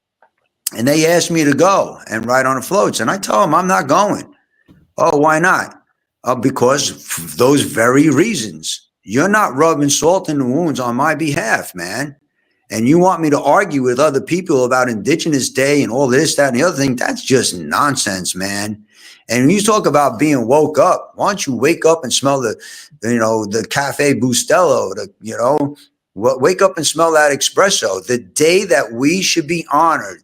And they asked me to go and ride on the floats. And I told them I'm not going. Oh, why not? Because of those very reasons. You're not rubbing salt in the wounds on my behalf, man. And you want me to argue with other people about Indigenous Day and all this, that, and the other thing. That's just nonsense, man. And when you talk about being woke up, why don't you wake up and smell the Cafe Bustelo, wake up and smell that espresso. The day that we should be honored,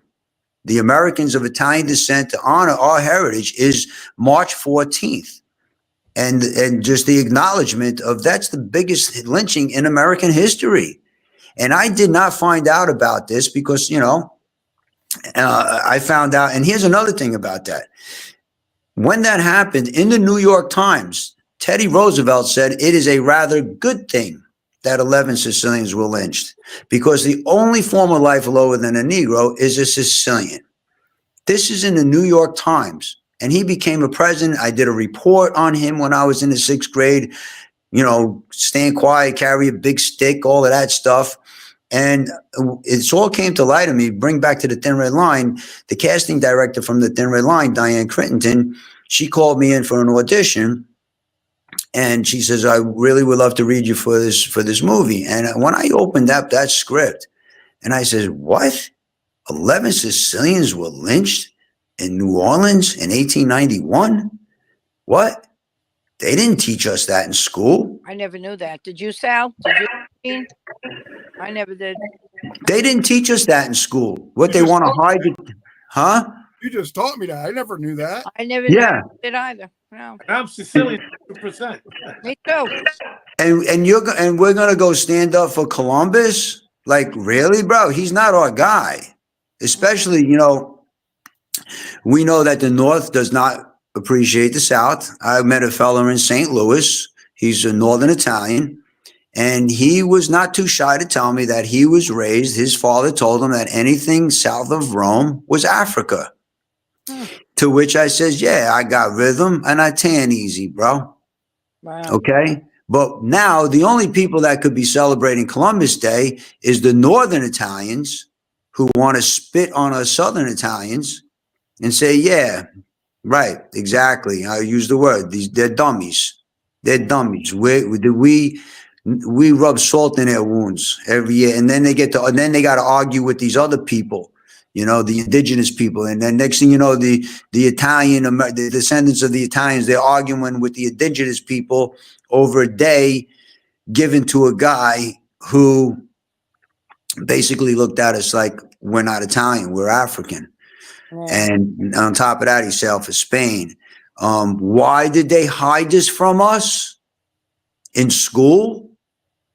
the Americans of Italian descent, to honor our heritage, is March 14th. And just the acknowledgement of that's the biggest lynching in American history. And I did not find out about this because, I found out. And here's another thing about that. When that happened in the New York Times, Teddy Roosevelt said it is a rather good thing that 11 Sicilians were lynched, because the only form of life lower than a Negro is a Sicilian. This is in the New York Times, and he became a president. I did a report on him when I was in the 6th grade, stand quiet, carry a big stick, all of that stuff. And it's all came to light of me. Bring back to the Thin Red Line, the casting director from the Thin Red Line, Diane Crittenden, she called me in for an audition. And she says, I really would love to read you for this movie. And when I opened up that script and I said, what? 11 Sicilians were lynched in New Orleans in 1891? What? They didn't teach us that in school. I never knew that. Did you, Sal? Did you? I never did. They didn't teach us that in school. What they want to hide it, huh? You just taught me that. I never knew that. I never knew it either. No. I'm Sicilian 100%. Me too. And we're gonna go stand up for Columbus? Like, really, bro? He's not our guy. Especially, we know that the North does not appreciate the South. I met a fella in St. Louis. He's a Northern Italian. And he was not too shy to tell me that he was raised, his father told him that anything south of Rome was Africa. To which I says, yeah, I got rhythm and I tan easy, bro. Wow. Okay. But now the only people that could be celebrating Columbus Day is the Northern Italians who want to spit on us Southern Italians and say, yeah, right, exactly. I use the word. They're dummies. They're dummies. We rub salt in their wounds every year, and then they got to argue with these other people, the indigenous people, and then next thing you know, the descendants of the Italians, they're arguing with the indigenous people over a day given to a guy who basically looked at us like we're not Italian, we're African. Yeah. And on top of that, he sailed for Spain. Why did they hide this from us in school?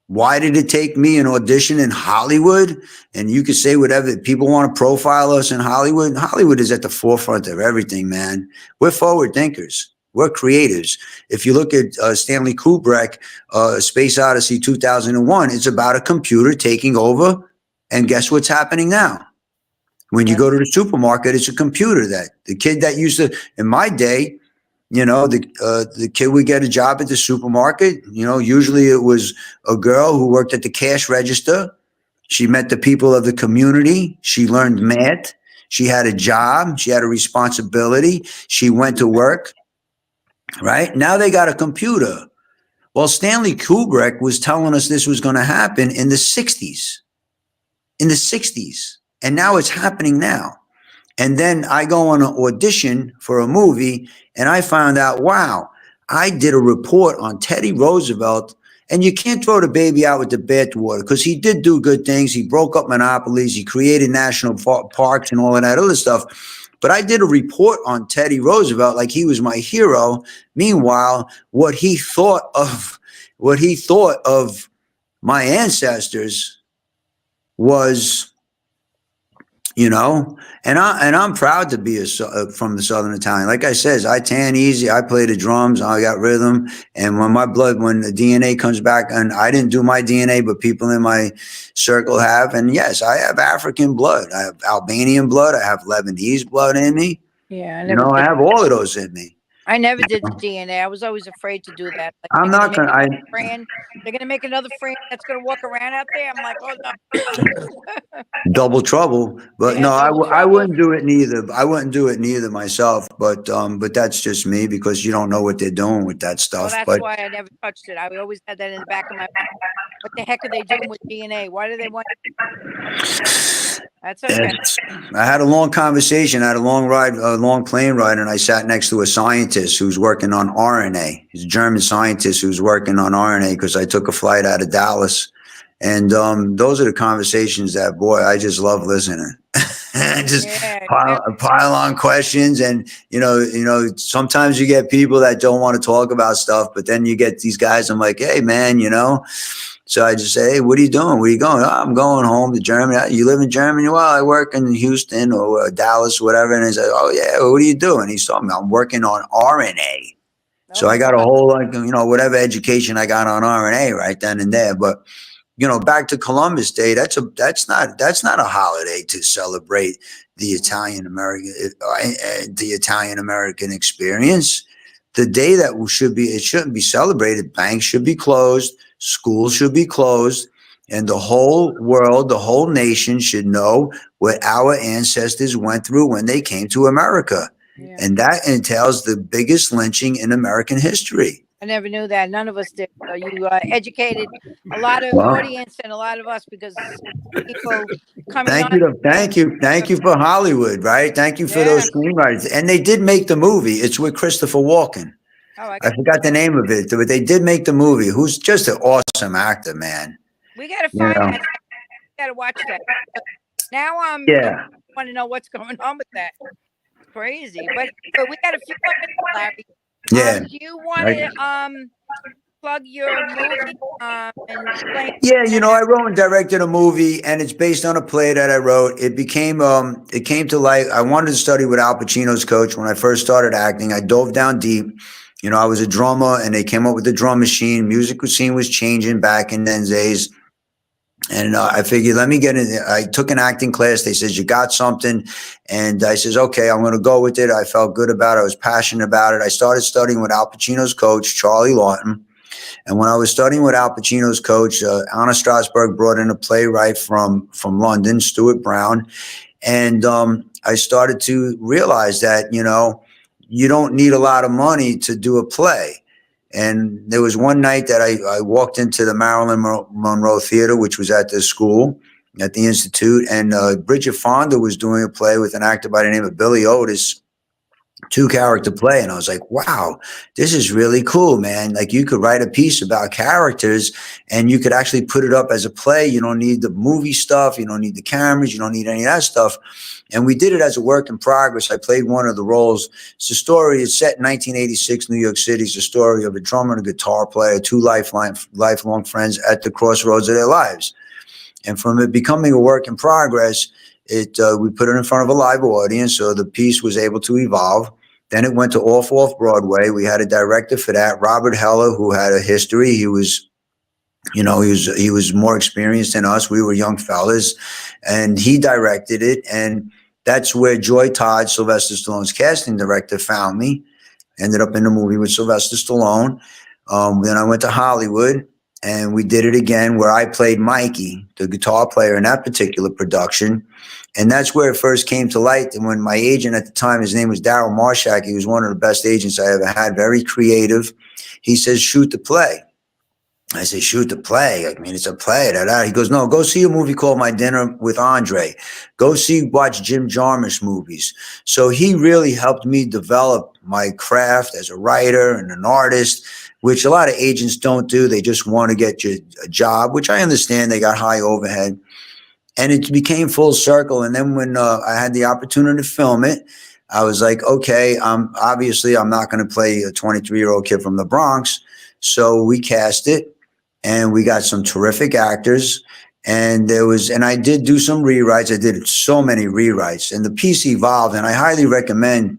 Why did it take me an audition in Hollywood? And you could say whatever. People want to profile us in Hollywood. Hollywood is at the forefront of everything, man. We're forward thinkers. We're creatives. If you look at Stanley Kubrick, Space Odyssey 2001, it's about a computer taking over. And guess what's happening now? When you go to the supermarket, it's a computer. That the kid that used to, in my day, the kid would get a job at the supermarket. Usually it was a girl who worked at the cash register. She met the people of the community. She learned math. She had a job. She had a responsibility. She went to work. Right? Now they got a computer. Well, Stanley Kubrick was telling us this was going to happen in the 60s. In the 60s. And now it's happening now. And then I go on an audition for a movie and I found out, wow, I did a report on Teddy Roosevelt And you can't throw the baby out with the bathwater, because he did do good things. He broke up monopolies. He created national parks and all of that other stuff. But I did a report on Teddy Roosevelt like he was my hero. Meanwhile, what he thought of my ancestors was, and I'm proud to be from the Southern Italian. Like I says, I tan easy. I play the drums. I got rhythm. And when the DNA comes back, and I didn't do my DNA, but people in my circle have. And yes, I have African blood. I have Albanian blood. I have Lebanese blood in me. Yeah, I have all of those in me. I never did the DNA. I was always afraid to do that. Like, I'm not gonna. they're gonna make another friend that's gonna walk around out there. I'm like, oh no. Double trouble. But Yeah, no, double I trouble. wouldn't do it neither. I wouldn't do it neither myself. But that's just me, because you don't know what they're doing with that Well, stuff. that's But why I never touched it. I always had that in the back of my mind. What the heck are they doing with DNA? Why do they want? That's okay. I had a long conversation. I had a long plane ride, and I sat next to a scientist who's working on RNA. He's a German scientist who's working on RNA, because I took a flight out of Dallas. And those are the conversations that, boy, I just love listening. Just pile on questions. And, sometimes you get people that don't want to talk about stuff, but then you get these guys. I'm like, hey, man, So I just say, hey, what are you doing? Where are you going? Oh, I'm going home to Germany. You live in Germany? Well, I work in Houston or Dallas, whatever. And he said, oh, yeah, what are you doing? He's telling me I'm working on RNA. So I got a whole, whatever education I got on RNA right then and there. But, back to Columbus Day, that's not a holiday to celebrate the Italian American experience. The day that it shouldn't be celebrated. Banks should be closed. Schools should be closed, and the whole world, the whole nation should know what our ancestors went through when they came to America. Yeah. And that entails the biggest lynching in American history. I never knew that. None of us did. So you educated a lot of audience and a lot of us, because people coming on. Thank you for Hollywood, right? Thank you for those screenwriters. And they did make the movie. It's with Christopher Walken. Oh, I forgot the name of it, but they did make the movie. Who's just an awesome actor, man. We got to find that. We got to watch that. Now I want to know what's going on with that. It's crazy. But we got a few more minutes, Larry. Yeah. Do you want to plug your movie and explain? Yeah, I wrote and directed a movie, and it's based on a play that I wrote. It came to light. I wanted to study with Al Pacino's coach when I first started acting. I dove down deep. I was a drummer, and they came up with the drum machine. Music scene was changing back in those days. And I figured, let me get in. I took an acting class. They said, you got something. And I says, okay, I'm going to go with it. I felt good about it. I was passionate about it. I started studying with Al Pacino's coach, Charlie Lawton. And when I was studying with Al Pacino's coach, Anna Strasberg brought in a playwright from London, Stuart Brown. And I started to realize that, you don't need a lot of money to do a play. And there was one night that I walked into the Marilyn Monroe Theater, which was at the school, at the Institute. And Bridget Fonda was doing a play with an actor by the name of Billy Otis, 2-character play. And I was like, wow, this is really cool, man. Like, you could write a piece about characters and you could actually put it up as a play. You don't need the movie stuff. You don't need the cameras. You don't need any of that stuff. And we did it as a work in progress. I played one of the roles. It's a story. It's set in 1986, New York City. It's a story of a drummer and a guitar player, two lifelong friends at the crossroads of their lives. And from it becoming a work in progress, we put it in front of a live audience, so the piece was able to evolve. Then it went to off Broadway. We had a director for that, Robert Heller, who had a history. He was, he was more experienced than us. We were young fellas, and he directed it. And that's where Joy Todd, Sylvester Stallone's casting director, found me. Ended up in the movie with Sylvester Stallone. Then I went to Hollywood, and we did it again, where I played Mikey, the guitar player in that particular production. And that's where it first came to light. And when my agent at the time, his name was Darryl Marshak, he was one of the best agents I ever had, very creative. He says, shoot the play. I say, shoot the play. I mean, it's a play. He goes, no, go see a movie called My Dinner with Andre. Watch Jim Jarmusch movies. So he really helped me develop my craft as a writer and an artist. which a lot of agents don't do. They just want to get you a job, which I understand. They got high overhead, and it became full circle. And then when I had the opportunity to film it, I was like, okay, obviously I'm not going to play a 23-year-old kid from the Bronx. So we cast it, and we got some terrific actors. And I did do some rewrites. I did so many rewrites, and the piece evolved. And I highly recommend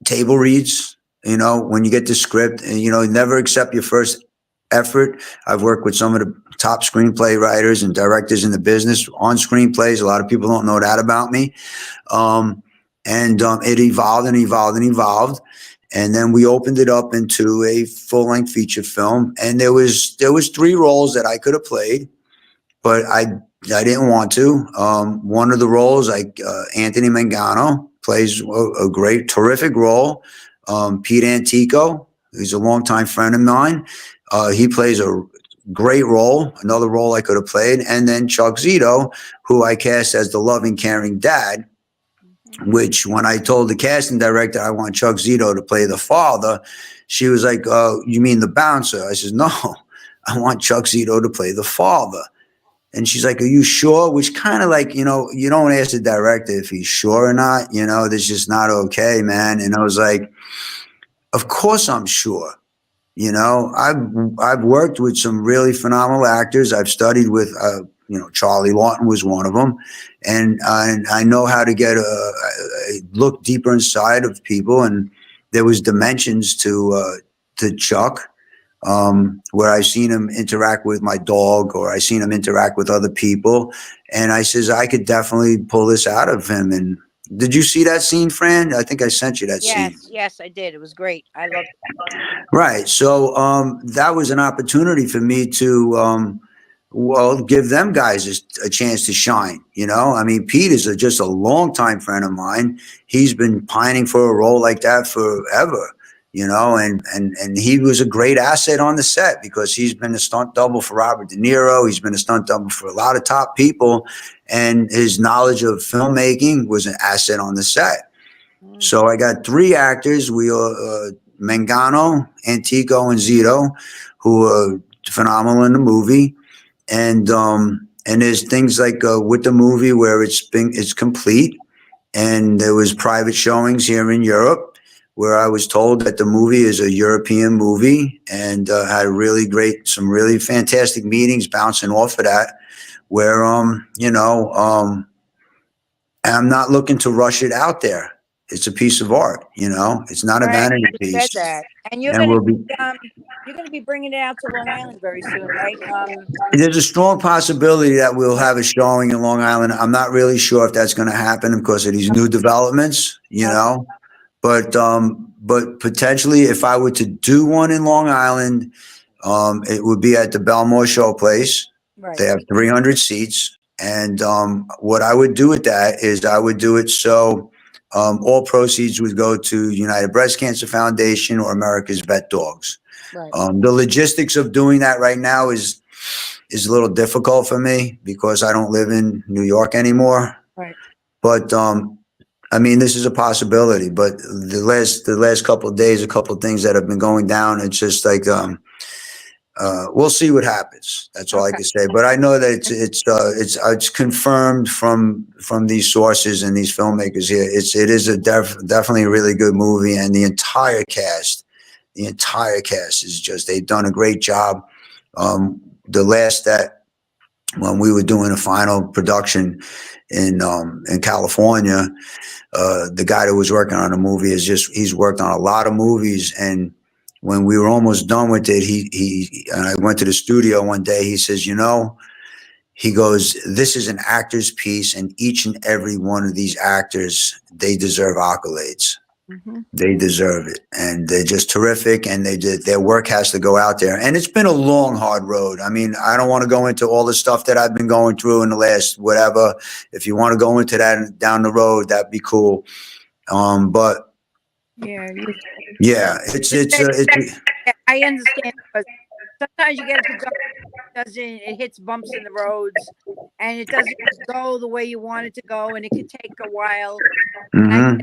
table reads. When you get the script, and never accept your first effort. I've worked with some of the top screenplay writers and directors in the business on screenplays. A lot of people don't know that about me. It evolved and evolved and evolved. And then we opened it up into a full-length feature film. And there was 3 roles that I could have played, but I didn't want to. One of the roles, Anthony Mangano plays a great, terrific role. Pete Antico, he's a longtime friend of mine. He plays a great role, another role I could have played. And then Chuck Zito, who I cast as the loving, caring dad, which when I told the casting director I want Chuck Zito to play the father, she was like, you mean the bouncer? I said, no, I want Chuck Zito to play the father. And she's like, are you sure? Which kind of like, you don't ask the director if he's sure or not. That's just not okay, man. And I was like, of course I'm sure. I've worked with some really phenomenal actors. I've studied with, Charlie Lawton was one of them. And I know how to get a look deeper inside of people. And there was dimensions to Chuck. Where I seen him interact with my dog, or I seen him interact with other people. And I says, I could definitely pull this out of him. And did you see that scene, Fran? I think I sent you that scene. Yes, I did. It was great. I loved it. Right. So that was an opportunity for me to, give them guys a chance to shine. I mean, Pete is just a longtime friend of mine. He's been pining for a role like that forever. And he was a great asset on the set because he's been a stunt double for Robert De Niro. He's been a stunt double for a lot of top people, and his knowledge of filmmaking was an asset on the set. So I got 3 actors. We are Mangano, Antico, and Zito, who are phenomenal in the movie. And there's things like with the movie where it's complete, and there was private showings here in Europe, where I was told that the movie is a European movie, and had some really fantastic meetings bouncing off of that, where, I'm not looking to rush it out there. It's a piece of art, it's not a vanity piece. You said that. And you're And going to be bringing it out to Long Island very soon, right? There's a strong possibility that we'll have a showing in Long Island. I'm not really sure if that's going to happen because of these new developments, But potentially, if I were to do one in Long Island, it would be at the Belmore Showplace. Right. They have 300 seats. And what I would do with that is I would do it so all proceeds would go to United Breast Cancer Foundation or America's Vet Dogs. Right. The logistics of doing that right now is a little difficult for me because I don't live in New York anymore. Right. But I mean, this is a possibility. But the last couple of days, a couple of things that have been going down, it's just like we'll see what happens. That's all I can say. But I know that it's confirmed from these sources and these filmmakers here. It is definitely a really good movie, and the entire cast is just, they've done a great job. The last that when we were doing a final production in California, the guy that was working on the movie he's worked on a lot of movies. And when we were almost done with it, he and I went to the studio one day. He says, he goes, this is an actor's piece, and each and every one of these actors, they deserve accolades. Mm-hmm. They deserve it, and they're just terrific. And their work has to go out there. And it's been a long, hard road. I mean, I don't want to go into all the stuff that I've been going through in the last whatever. If you want to go into that down the road, that'd be cool. But yeah, it's I understand, because sometimes you get a production it hits bumps in the roads, and it doesn't go the way you want it to go, and it can take a while. Mhm.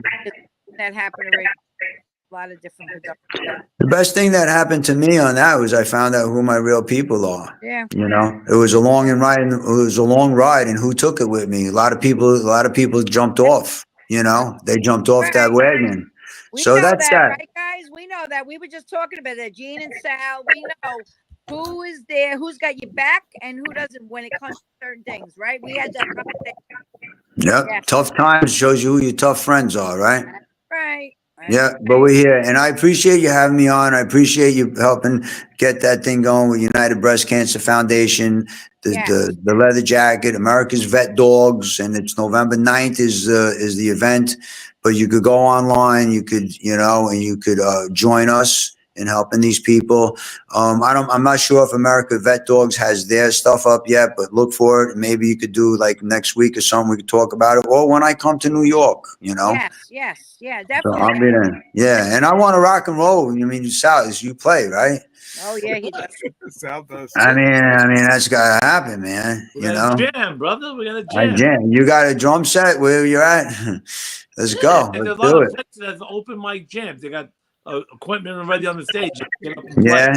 That happened already lot of different productions. The best thing that happened to me on that was I found out who my real people are. Yeah. You know, it was a long ride. It was a long ride, and who took it with me? A lot of people jumped off. You know, they jumped off that Right. wagon. We So know that's that, that. right, guys? We know that. We were just talking about that. Gene and Sal, we know who is there, who's got your back, and who doesn't when it comes to certain things, right? We had that conversation. Yep. Yeah. Tough times shows you who your tough friends are, right? Right. Yeah, but we're here, and I appreciate you having me on. I appreciate you helping get that thing going with United Breast Cancer Foundation, Yes. the leather jacket, America's Vet Dogs, and it's November 9th is the event. But you could go online, you could and you could join us in helping these people. I'm not sure if America Vet Dogs has their stuff up yet, but look for it. Maybe you could do like next week or something. We could talk about it, or when I come to New York, Yes. Yes. Yeah. So Definitely. I'll be there. Yeah, and I want to rock and roll. I mean, Sal, you play, right? Oh yeah, he does. Sal does. I mean, that's gotta happen, man. We got a jam, brother. We got a I jam. jam. You got a drum set where you're at? Let's go. And there's Let's a lot do of it. places that have open mic jams. They got equipment already on the stage. Get up and play. Yeah.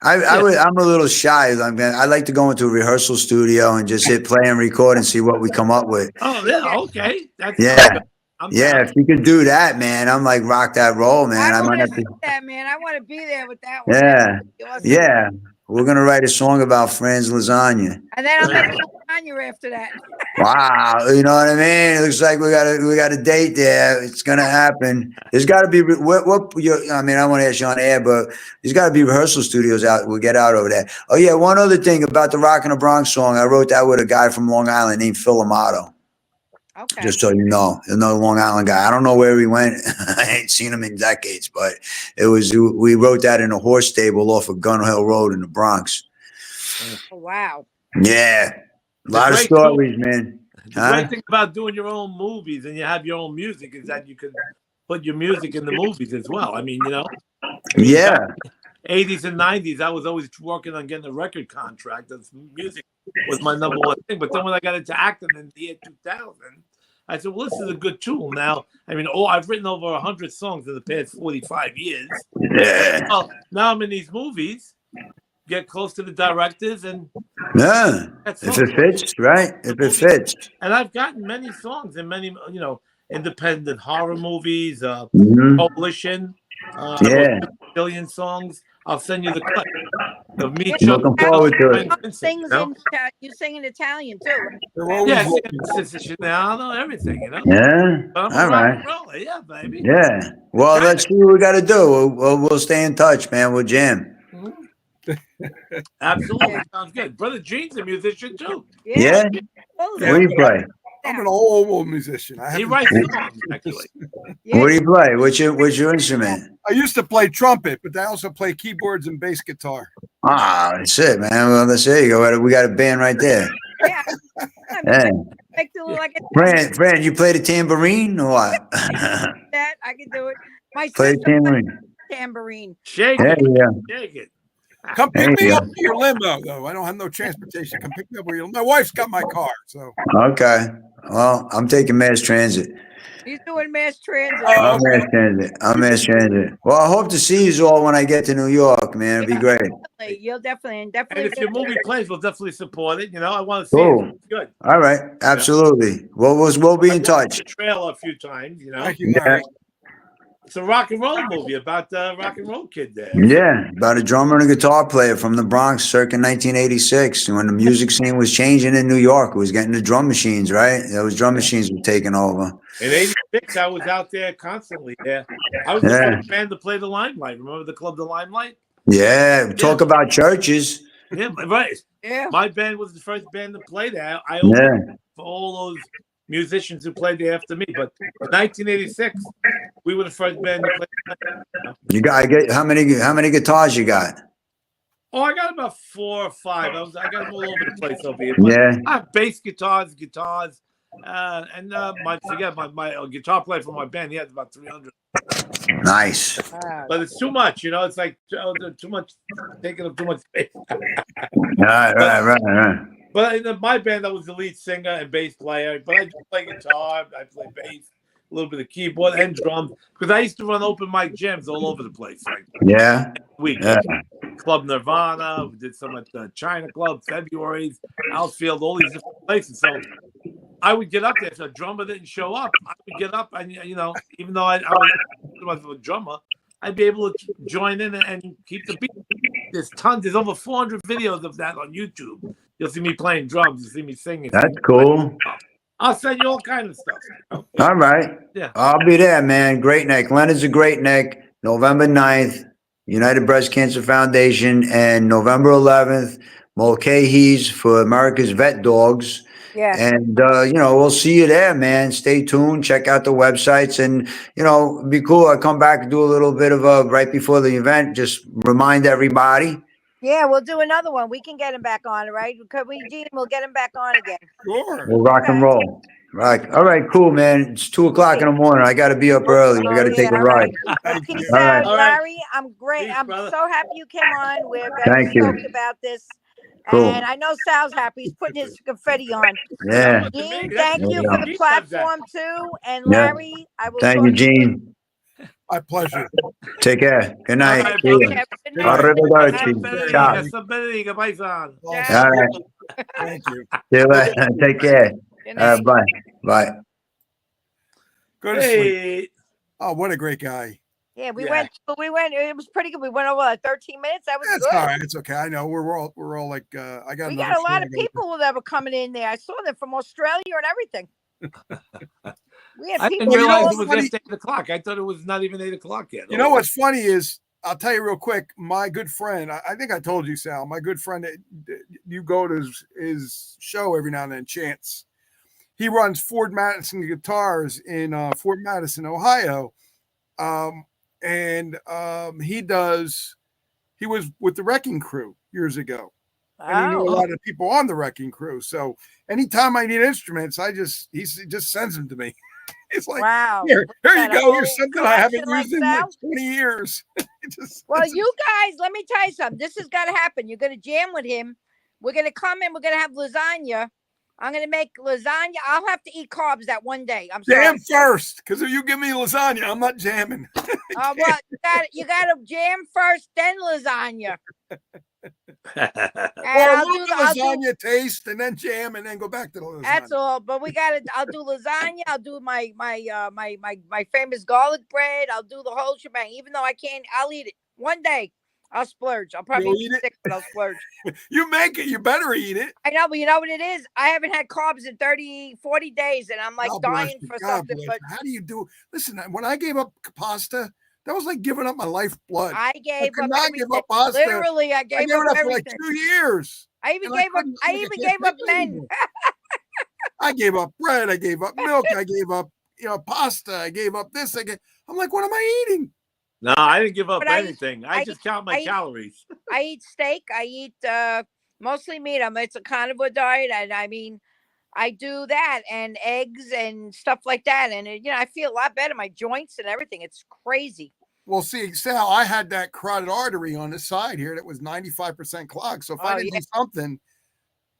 I'm a little shy. I like to go into a rehearsal studio and just hit play and record and see what we come up with. Oh yeah, okay. That's Yeah. I'm Yeah, down. if you could do that, man, I'm like rock that roll, man. I I might want have to to. see that, man. I want to be there with that one. Yeah, That'd be awesome. yeah. We're gonna write a song about Fran's lasagna. And then I'll make lasagna after that. Wow, you know what I mean? It looks like we got a date there. It's gonna happen. There's got to be I mean, I want to ask you on air, but there's got to be rehearsal studios out. We'll get out over there. Oh yeah, one other thing about the Rock in the Bronx song. I wrote that with a guy from Long Island named Phil Amato. Okay. Just so you know, another Long Island guy. I don't know where he went. I ain't seen him in decades, but we wrote that in a horse stable off of Gun Hill Road in the Bronx. Oh, wow. Yeah, a lot of great stories, man. The great thing about doing your own movies and you have your own music is that you can put your music in the movies as well. I mean, Yeah. 80s and 90s, I was always working on getting a record contract. That's music was my number one thing. But then when I got into acting in the year 2000, I said, well, this is a good tool now. I mean, I've written over 100 songs in the past 45 years. Yeah. Well, now I'm in these movies, get close to the directors, and Yeah. If it fits, right? If it fits. And I've gotten many songs in many, independent horror movies, Mhm. Coalition, Yeah. billion songs. I'll send you the clip of me. Yeah, Looking forward to it. Things you sing in Italian too. Right? They're always Yeah, looking. I know everything, Yeah. But I'm a All rock right. and roller, yeah, baby. Yeah. Well, let's see what we got to do. We'll stay in touch, man. We'll jam. Absolutely, sounds good. Brother Gene's a musician too. Yeah. Both What do you play? I'm an old musician. He writes songs, actually. What do you play? What's your instrument? I used to play trumpet, but I also play keyboards and bass guitar. Ah, that's it, man. Well, there you go. We got a band right there. Yeah. Yeah. Like a Fran, you play the tambourine or what? that I can do it. My Play sister tambourine. plays tambourine. Shake There it, you go. shake it. Come There pick you me go. up to your limo, though. I don't have no transportation. Come pick me up where my wife's got my car, so. Okay. Well, I'm taking mass transit. He's doing mass transit. I'm mass transit. Well, I hope to see you all when I get to New York, man. It'd be great. You'll definitely And if your movie plays, we'll definitely support it. I want to see Cool. it. It's good. All right. Absolutely. Well, we'll be in touch. The trailer a few times, Thank you, Yeah. Larry. It's a rock and roll movie about the rock and roll kid there. Yeah, about a drummer and a guitar player from the Bronx circa 1986. When the music scene was changing in New York, it was getting the drum machines, right? Those drum machines were taking over. In '86, I was out there constantly. Yeah, I was the first band to play the Limelight. Remember the club, the Limelight? Yeah, talk about churches. Yeah, right. Yeah. My band was the first band to play there. I opened for all those musicians who played there after me. But in 1986, we were the first band to play. You got how many guitars you got? Oh, I got about 4 or 5. I got them all over the place over here. But Yeah. I have bass guitars, and my guitar player for my band. He has about 300. Nice. But it's too much, It's like too much, taking up too much space. Right. But in my band, I was the lead singer and bass player. But I just play guitar, I play bass, a little bit of keyboard and drums because I used to run open mic jams all over the place. Like Yeah. week, Yeah. Club Nirvana, we did some at the China Club, February's, Outfield, all these different places. So I would get up there. If a drummer didn't show up, I would get up and, even though I was a drummer, I'd be able to join in and keep the beat. There's over 400 videos of that on YouTube. You'll see me playing drums. You'll see me singing. That's cool. I'll send you all kind of stuff. All right. Yeah. I'll be there, man. Great Neck. Leonard's a Great Neck. November 9th, United Breast Cancer Foundation, and November 11th, Mulcahy's for America's Vet Dogs. Yeah. And, we'll see you there, man. Stay tuned. Check out the websites. And, it'd be cool. I come back and do a little bit of right before the event. Just remind everybody. Yeah, we'll do another one. We can get him back on, right? Could we, Gene? We'll get him back on again. Sure. We'll rock and roll. Right. All right, cool, man. It's 2:00 in the morning. I got to be up early. I got to take a all ride. Thank Peace you. All out, right. Larry. I'm great. Peace, I'm brother. so happy you came on. We're very Thank you. stoked about this. Cool. And I know Sal's happy. He's putting his confetti on. Yeah. Gene, thank you for the platform too. And Yeah. Larry, I will Thank talk you, to you. Gene. My pleasure. Take care. Good night. All right, See you. brother. Good night. Arrivederci. Ciao. Ciao. All right. Thank you. See you later. Take care. Good night. Bye. Bye. Go to sleep. Hey. Oh, what a great guy. Yeah, we Yeah. went. It was pretty good. We went over like 13 minutes. That was That's good. all right. It's okay. I know we're all like I got. We another got a lot show I of gotta people that were coming in there. I saw them from Australia and everything. We had I people. didn't Well, you know realize what's it was funny? just 8 o'clock. I thought it was not even 8 o'clock yet. You know what's funny is I'll tell you real quick. My good friend, I think I told you, Sal. My good friend, you go to his show every now and then. Chance, he runs Ford Madison Guitars in Fort Madison, Ohio, and he was with the Wrecking Crew years ago, and he knew a Oh, lot of people on the Wrecking Crew. So anytime I need instruments, he just sends them to me. It's like, wow. here you Got a go. whole Here's something I haven't collection like used in like Sal? 20 years. Well, you guys, let me tell you something. This has got to happen. You're going to jam with him. We're going to come in. We're going to have lasagna. I'm going to make lasagna. I'll have to eat carbs that one day. I'm sorry. jam first, because if you give me lasagna, I'm not jamming. Well, you got to jam first, then lasagna. And Well, I'll do lasagna taste and then jam and then go back to the lasagna. That's all. But I'll do lasagna. I'll do my famous garlic bread. I'll do the whole shebang. Even though I can't, I'll eat it one day. I'll splurge. I'll probably You'll be eat it? sick, but I'll splurge. You make it, you better eat it. I know, but you know what it is? I haven't had carbs in 40 days, and I'm like God bless dying you. for God something. bless But you. How do you do? Listen, when I gave up pasta, that was like giving up my lifeblood. I gave could up not everything. give up pasta. Literally, I I gave gave up it up for everything. like 2 years. I even and gave up. couldn't- I like, even can't gave up take it men. anymore. I gave up bread. I gave up milk. I gave up, pasta. I gave up this. I'm like, what am I eating? No, I didn't give up But I- anything. I just count my I- calories. I eat steak. I eat mostly meat. It's a carnivore diet, and I mean, I do that and eggs and stuff like that, and I feel a lot better. My joints and everything. It's crazy. Well, see, Sal, I had that carotid artery on the side here that was 95% clogged. So if I didn't do something,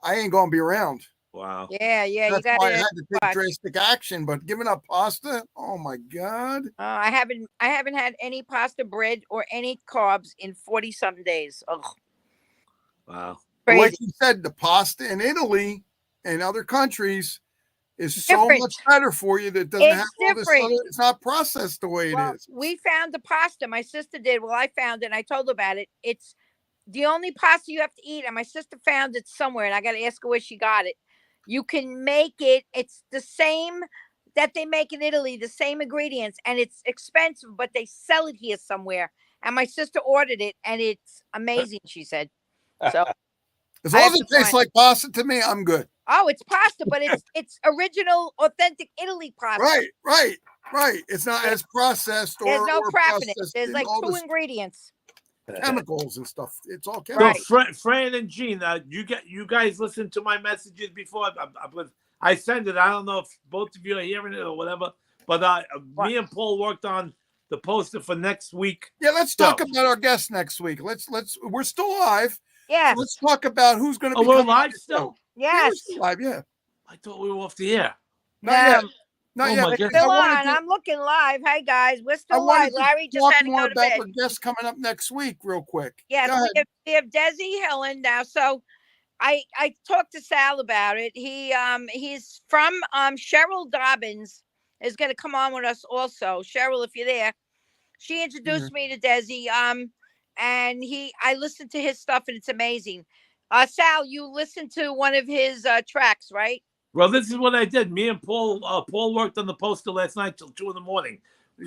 I ain't gonna be around. Wow. Yeah, you That's got why I to. had to take drastic action. But giving up pasta, oh my God. I haven't had any pasta, bread, or any carbs in 40-something days. Ugh, Wow. But crazy. like you said, the pasta in Italy and other countries is so Different. much better for you that doesn't It's have all this different. other, it's not processed the way Well, it is. we found the pasta. My sister did. Well, I found it. And I told her about it. It's the only pasta you have to eat. And my sister found it somewhere. And I got to ask her where she got it. You can make it. It's the same that they make in Italy, the same ingredients. And it's expensive, but they sell it here somewhere. And my sister ordered it. And it's amazing, she said. So As I long have as it to tastes find- like pasta to me, I'm good. oh, it's pasta, but it's original, authentic Italy pasta. Right. It's not as processed There's no or crap in it. processed There's in like all 2 this ingredients. chemicals and stuff. It's all So, chemicals. Right. Fran and Gene, you guys listened to my messages before. I send it. I don't know if both of you are hearing it or whatever, but me and Paul worked on the poster for next week. Yeah, let's talk about our guests next week. Let's we're still live. Yes. So let's talk about who's going to Oh, be we're coming on live the still? show. Yeah, we're Yes. still live, yeah. I thought we were off the air. Not yet. Not Oh yet. my I God. Still wanted on. to. I'm looking live. Hey guys, we're I still wanted live. to Larry just talk had to more go to about bed. the guests coming up next week, real quick. Yes, Go ahead. we have Desi Hillen now. So I talked to Sal about it. He's from Cheryl Dobbins is going to come on with us also. Cheryl, if you're there, she introduced me to Desi. And I listened to his stuff and it's amazing. Sal, you listened to one of his tracks, right? Well, this is what I did. Me and Paul worked on the poster last night till 2 a.m.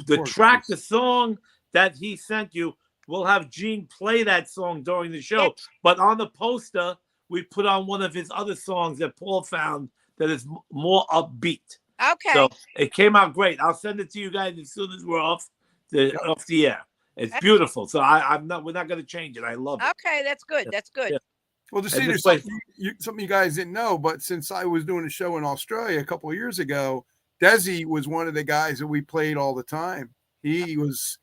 The track, the song that he sent you, we'll have Gene play that song during the show. Yes. But on the poster, we put on one of his other songs that Paul found that is more upbeat. Okay. So it came out great. I'll send it to you guys as soon as we're off the air. It's beautiful. So we're not going to change it. I love it. Okay, that's good. That's good. Yeah. Well, to see, there's something you guys didn't know, but since I was doing a show in Australia a couple of years ago, Desi was one of the guys that we played all the time. He was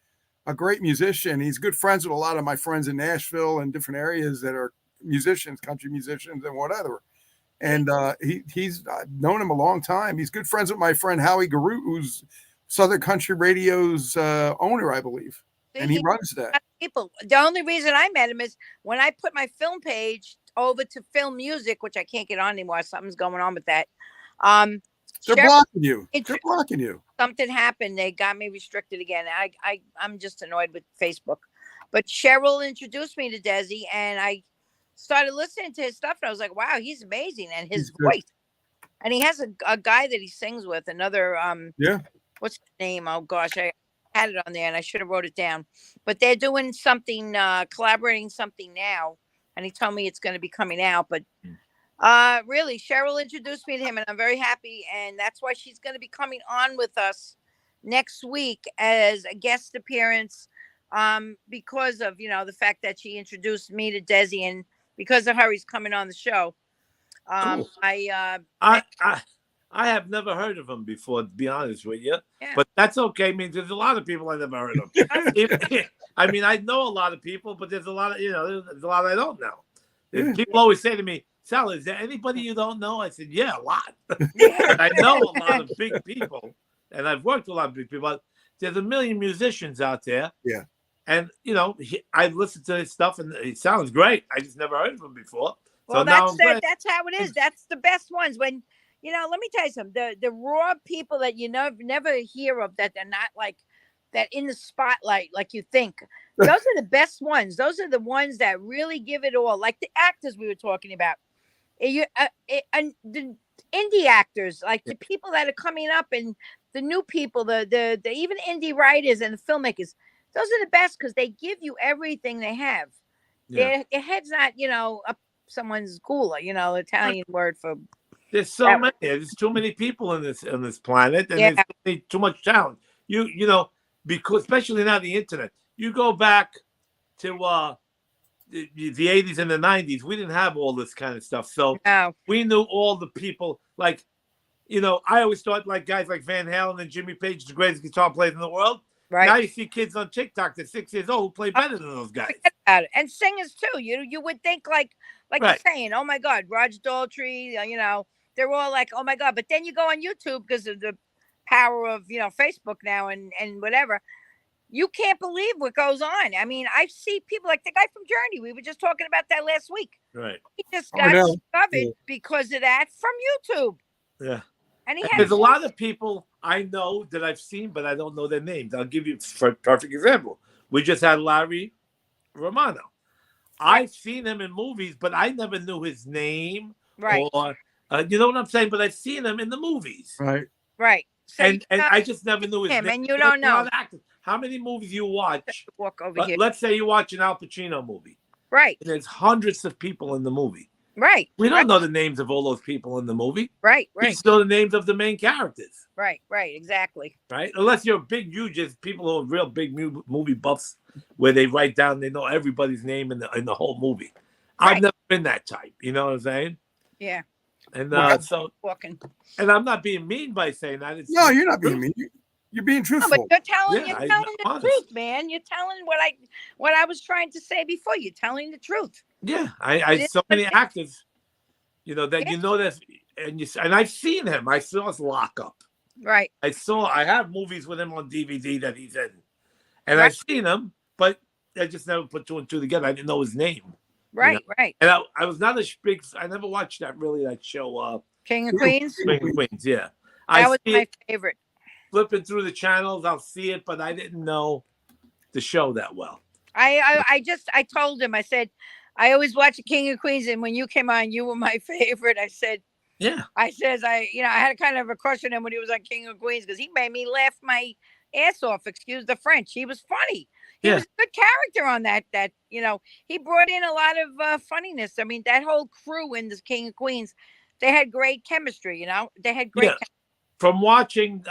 a great musician. He's good friends with a lot of my friends in Nashville and different areas that are musicians, country musicians and whatever. And he's known him a long time. He's good friends with my friend Howie Garut, who's Southern Country Radio's owner, I believe. And he runs that. People. The only reason I met him is when I put my film page over to Film Music, which I can't get on anymore. Something's going on with that. They're blocking you. They're blocking you. Something happened. They got me restricted again. I'm just annoyed with Facebook. But Cheryl introduced me to Desi, and I started listening to his stuff, and I was like, wow, he's amazing. And his voice. And he has a guy that he sings with, another what's his name? Oh gosh, I had it on there and I should have wrote it down. But they're doing something, collaborating something now, and he told me it's going to be coming out. But really, Cheryl introduced me to him, and I'm very happy. And that's why she's going to be coming on with us next week as a guest appearance, because of the fact that she introduced me to Desi, and because of her, he's coming on the show. Cool. I have never heard of him before, to be honest with you. Yeah. But that's okay. I mean, there's a lot of people I never heard of. I mean, I know a lot of people, but there's a lot of there's a lot I don't know. People always say to me, Sal, is there anybody you don't know? I said, yeah, a lot. I know a lot of big people, and I've worked with a lot of big people. But there's a million musicians out there. Yeah. And, I've listened to his stuff, and it sounds great. I just never heard of him before. Well, so now that's how it is. That's the best ones. When, let me tell you something. The raw people that you never hear of, that they're not like that in the spotlight like you think. Those are the best ones. Those are the ones that really give it all. Like the actors we were talking about. The indie actors, like the people that are coming up, and the new people, the even indie writers and the filmmakers. Those are the best because they give you everything they have. Yeah. Their head's not, up someone's cooler, Italian word for. There's so many. There's too many people on this planet, and there's too much talent. Because especially now the internet. You go back to the 80s and the 90s. We didn't have all this kind of stuff, so we knew all the people. Like, I always thought like guys like Van Halen and Jimmy Page, the greatest guitar players in the world. Right. Now you see kids on TikTok that's 6 years old who play better than those guys. And singers too. You would think like you're saying, oh my God, Roger Daltrey, they're all like, oh my God. But then you go on YouTube because of the power of, Facebook now and whatever. You can't believe what goes on. I mean, I see people like the guy from Journey. We were just talking about that last week. Right. He just got discovered because of that from YouTube. Yeah. And there's a lot of people I know that I've seen, but I don't know their names. I'll give you a perfect example. We just had Larry Romano. I've seen him in movies, but I never knew his name. Right. Or, you know what I'm saying? But I've seen him in the movies. Right. Right. So and I just never knew his name. And you don't know. How many movies you watch? Walk over here. Let's say you watch an Al Pacino movie. Right. And there's hundreds of people in the movie. Right. We don't know the names of all those people in the movie. Right. We just know the names of the main characters. Right. Exactly. Right. Unless you're just people who are real big movie buffs, where they write down, they know everybody's name in the whole movie. Right. I've never been that type. You know what I'm saying? Yeah. And walking. And I'm not being mean by saying that. No, you're not being mean. You're being truthful. No, but you're telling the truth, man. You're telling what I was trying to say before. You're telling the truth. Yeah, I so many actors, that that, and I've seen him. I saw his Lock Up. Right. I have movies with him on DVD that he's in, and Right. I've seen him, but I just never put two and two together. I didn't know his name. Right. Right. And I was not a big. I never watched that show. King of Queens. King of Queens. Yeah, I That was see my it favorite. flipping through the channels. I'll see it, but I didn't know the show that well. I told him, I said, I always watch the King of Queens, and when you came on, you were my favorite. I said, Yeah, I had kind of a crush on him when he was on King of Queens because he made me laugh my ass off. Excuse the French. He was funny. He was a good character on that. He brought in a lot of funniness. I mean, that whole crew in the King of Queens, they had great chemistry. They had great. Yeah. From watching,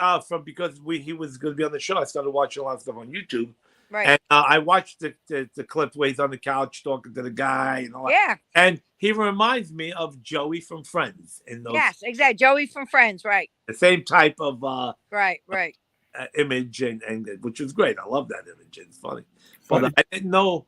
because he was going to be on the show, I started watching a lot of stuff on YouTube. Right. And I watched the clip where he's on the couch talking to the guy and all that. Yeah. And he reminds me of Joey from Friends in those. Yes, exactly. Joey from Friends, right? The same type of right. Image and which was great. I love that image. It's funny. But I didn't know,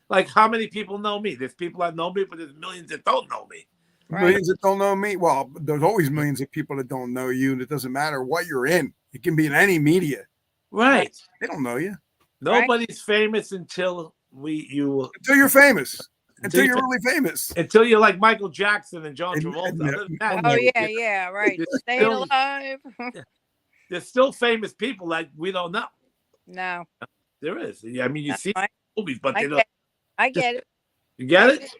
like how many people know me? There's people that know me, but there's millions that don't know me. Right. Millions that don't know me. Well, there's always millions of people that don't know you, and it doesn't matter what you're in. You can be in any media. Right. They don't know you. Nobody's famous until you're famous. Until you're really famous. Until you're like Michael Jackson and John Travolta. Yeah, right. Staying alive. There's still famous people that we don't know. No. There is. I mean, you see movies, but they don't. I get it. You get it?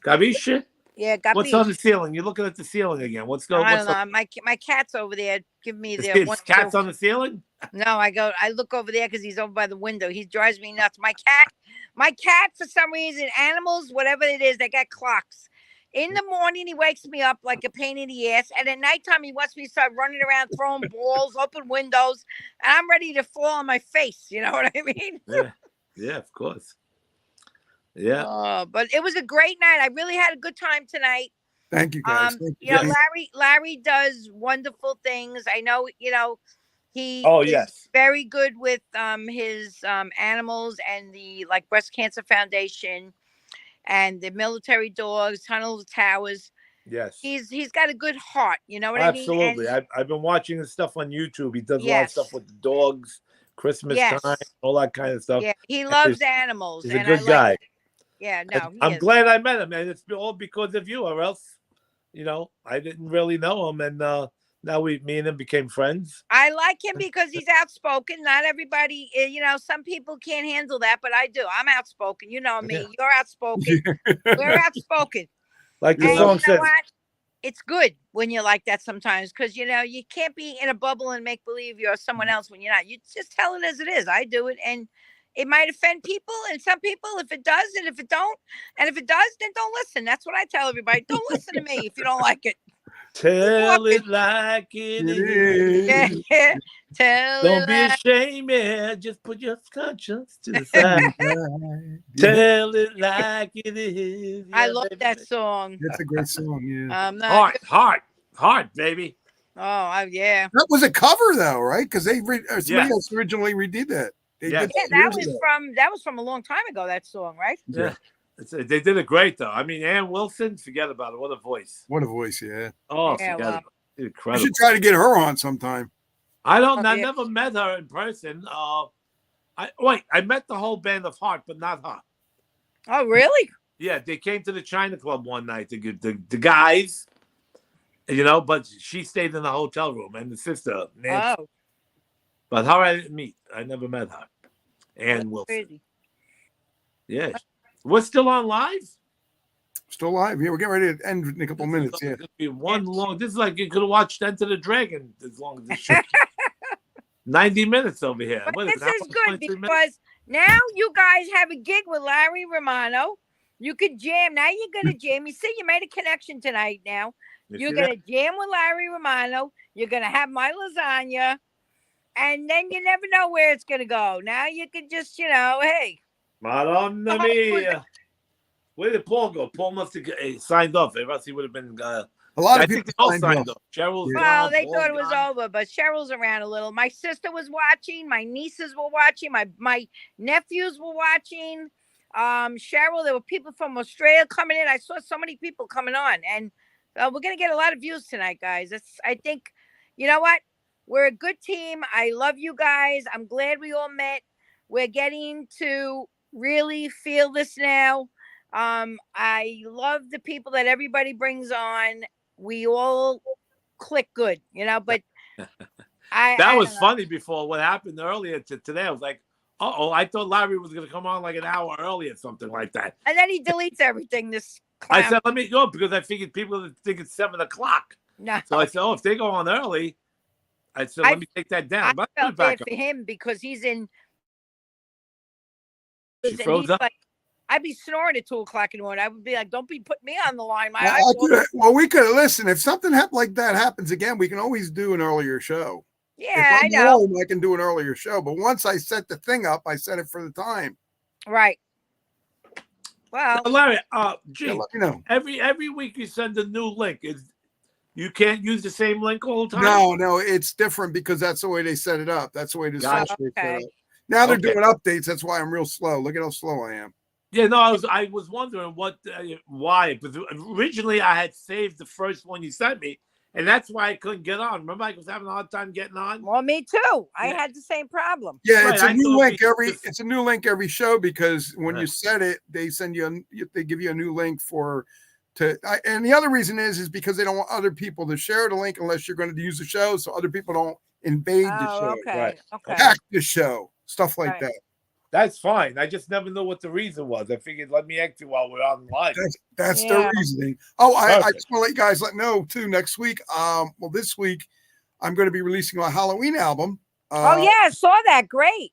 Gavisha? Yeah, What's on the ceiling? You're looking at the ceiling again. What's going on? I don't know. My cat's over there. Give me the cat's on the ceiling? No, I look over there because he's over by the window. He drives me nuts. My cat, for some reason, animals, whatever it is, they got clocks. In the morning, he wakes me up like a pain in the ass. And at nighttime, he wants me to start running around, throwing balls, open windows. And I'm ready to fall on my face. You know what I mean? Yeah, of course. Yeah. But it was a great night. I really had a good time tonight. Thank you, guys. Larry does wonderful things. I know, he is very good with his animals and the Breast Cancer Foundation and the military dogs, Tunnel to Towers. Yes. He's got a good heart. You know what I mean? Absolutely. I've been watching his stuff on YouTube. He does a lot of stuff with the dogs, Christmas time, all that kind of stuff. Yeah, he loves animals. He's a good guy. Yeah, no. I'm glad I met him, and it's all because of you, or else, I didn't really know him, and now me and him became friends. I like him because he's outspoken. Not everybody, some people can't handle that, but I do. I'm outspoken. You know me. Yeah. You're outspoken. We're outspoken. Like the song says. What? It's good when you're like that sometimes because, you can't be in a bubble and make believe you're someone else when you're not. You just tell it as it is. I do it, and it might offend people and some people if it does, and if it don't. And if it does, then don't listen. That's what I tell everybody. Don't listen to me if you don't like it. Tell it like it is. Yeah. Don't be ashamed, man. Just put your conscience to the side. Tell it like it is. I love that song. That's a great song, yeah. Heart, baby. Oh, yeah. That was a cover, though, right? Because somebody else originally redid that. That was from a long time ago. That song, right? Yeah. They did it great, though. I mean, Ann Wilson, forget about it. What a voice. What a voice, yeah. Oh, forget about it. Incredible. You should try to get her on sometime. I never met her in person. I met the whole band of Heart, but not her. Oh, really? Yeah, they came to the China Club one night, the guys, but she stayed in the hotel room, and the sister, Nancy. Oh. But her I didn't meet. I never met her. Ann Wilson. Crazy. Yeah. We're still on live? Still live. Yeah, we're getting ready to end in a couple minutes. Yeah. This is like you could have watched Enter the Dragon as long as this show. 90 minutes over here. But this is good because now you guys have a gig with Larry Romano. You could jam. Now you're going to jam. You see, you made a connection tonight now. You're going to jam with Larry Romano. You're going to have my lasagna. And then you never know where it's going to go. Now you can just, hey. Madonna mia. Where did Paul go? Paul must have signed off. Or else he would have been. A lot of people all signed off. Cheryl's gone. They thought it was over, but Cheryl's around a little. My sister was watching. My nieces were watching. My nephews were watching. Cheryl, there were people from Australia coming in. I saw so many people coming on. And we're going to get a lot of views tonight, guys. I think, you know what? We're a good team. I love you guys. I'm glad we all met. We're getting to really feel this now. I love the people that everybody brings on. We all click good, but I That was don't know. funny before what happened earlier today. I was like, uh-oh, I thought Larry was going to come on like an hour early or something like that. And then he deletes everything, this I clown. said, let me go because I figured people would think it's 7 o'clock. No. So I said, if they go on early, I said, let me take that down. I But felt back bad for him because he's in. She And froze he's up. like, I'd be snoring at 2:00 in the morning. I would be like, don't be putting me on the line. Well, we could listen. If something like that happens again, we can always do an earlier show. Yeah, if I I'm know. home, I can do an earlier show. But once I set the thing up, I set it for the time. Right. Well, Now, Larry, gee, Yeah, let me know. every week you send a new link. You can't use the same link all the time? No, it's different because that's the way they set it up. That's the way the Gotcha. software set Okay. up. Now they're Okay. doing updates. That's why I'm real slow. Look at how slow I am. Yeah, no, I was wondering why. But originally, I had saved the first one you sent me, and that's why I couldn't get on. Remember, I was having a hard time getting on. well, me too. I Yeah. had the same problem. Yeah, Right, it's a I new thought link we every. just- It's a new link every show because when you Right. set it, they send you. They give you a new link and the other reason is because they don't want other people to share the link unless you're going to use the show, so other people don't invade the show, Okay. Right. Okay. hack the show, stuff like Right. that. That's fine. I just never knew what the reason was. I figured let me exit while we're on live. That's Yeah. the reasoning. Oh, I Perfect. just want to let you guys know too. Next week, well, this week, I'm going to be releasing my Halloween album. Oh yeah, I saw that. Great.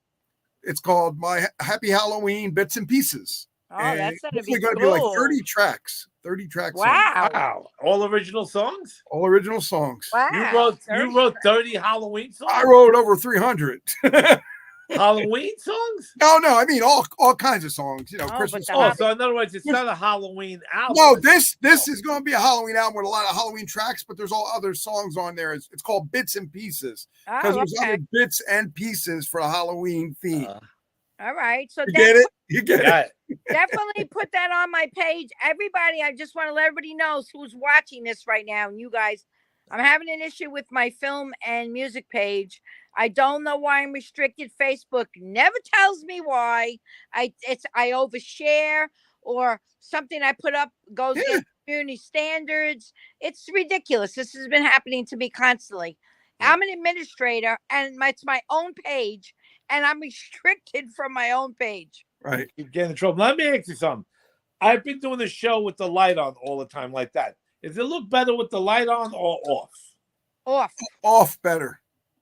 It's called My Happy Halloween Bits and Pieces. Oh, And that's gonna be hopefully cool. going to be like 30 tracks. 30 tracks. Wow. Wow, all original songs. All original songs. Wow. You wrote 30 Halloween songs. I wrote over 300. Halloween songs. No, I mean all kinds of songs. Oh, Christmas. but Oh, songs. so in other words, it's not a Halloween album. No, this is going to be a Halloween album with a lot of Halloween tracks, but there's all other songs on there. It's called Bits and Pieces because Oh, there's okay. other bits and pieces for a Halloween theme. All right. So You get it? You get it? Got it. definitely put that on my page. Everybody, I just want to let everybody know who's watching this right now. And you guys, I'm having an issue with my film and music page. I don't know why I'm restricted. Facebook never tells me why. I overshare or something I put up goes against community standards. It's ridiculous. This has been happening to me constantly. Yeah. I'm an administrator and it's my own page and I'm restricted from my own page. Right. You get in trouble. Let me ask you something. I've been doing the show with the light on all the time like that. Does it look better with the light on or off? Off better.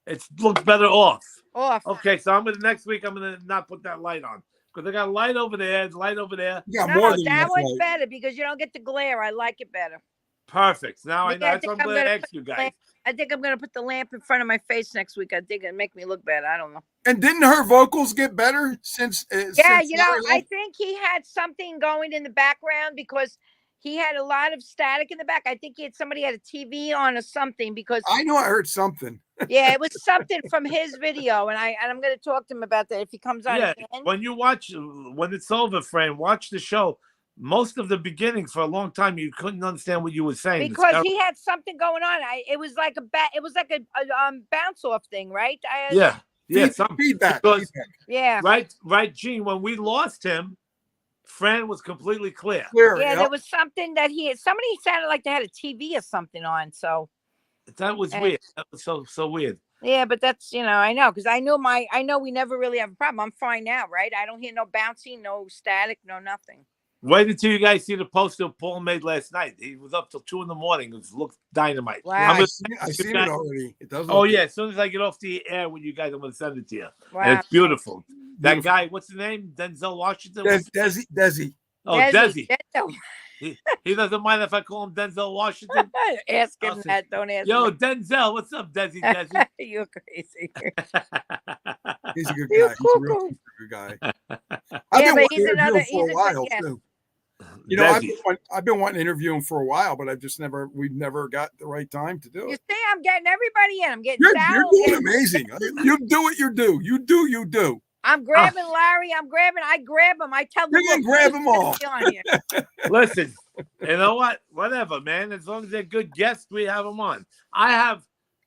It looks better off. Off. Okay, so next week I'm gonna not put that light on because I got a light over there, light over there. You got No, more than that enough one's light. better because you don't get the glare. I like it better. Perfect. Now I Yeah, know. I That's think what I'm I'm gonna gonna ask you guys. I think I'm gonna put the lamp in front of my face next week. I think it'll make me look better. I don't know. And didn't her vocals get better since? Yeah, since Larry I left? think he had something going in the background because he had a lot of static in the back. I think somebody had a TV on or something because I know I heard something. yeah, it was something from his video, and I'm gonna talk to him about that if he comes on Yeah, again. when it's over, friend, watch the show. Most of the beginning for a long time you couldn't understand what you were saying. It's Because terrible. he had something going on. It was like a bounce off thing, right? yeah, some Feedback. because Yeah. right, Gene. When we lost him, Fran was completely clear. Clear. Yeah, Yep. there was something that somebody sounded like they had a TV or something on. So That was And- weird. That was so weird. yeah, but that's I know because I know we never really have a problem. I'm fine now, right? I don't hear no bouncing, no static, no nothing. Wait until you guys see the poster Paul made last night. He was up till 2 a.m. It looked dynamite. Wow. Yeah, I'm gonna I've send you seen it guys- already. It does. Oh look yeah, as soon as I get off the air with you guys, I'm gonna send it to you. Wow. And it's beautiful. That Beautiful. guy, what's the name? Denzel Washington. Desi. Oh, Desi. Desi. He doesn't mind if I call him Denzel Washington. Ask him Awesome. that. Don't ask Yo, him. Denzel, what's up, Desi? Desi? You're crazy. He's a good You guy. He's a real cuckoo. good guy. Yeah, I've been but wanting he's to interview another- him for he's a a good while guest. too. You know, Desi. I've been wanting to interview him for a while, but we've never got the right time to do You it. see, I'm getting everybody in. I'm getting You're Sal. doing I'm getting- amazing. You do what you do. You do. I'm grabbing Larry. I grab him. I tell them. You're gonna "Look, grab who's them all." gonna be on here?" Listen, you know what? Whatever, man. As long as they're good guests, we have them on. I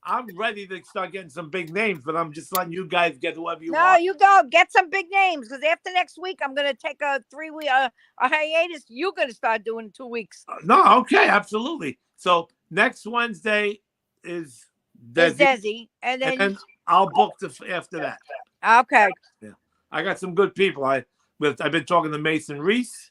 I'm ready to start getting some big names, but I'm just letting you guys get whoever you No, want. you go get some big names because after next week, I'm gonna take a 3 week a hiatus. You're gonna start doing 2 weeks. No, okay, absolutely. So next Wednesday is There's Desi, Desi, and and then then I'll book after that. okay. Yeah, I got some good people. I've been talking to Mason Reese.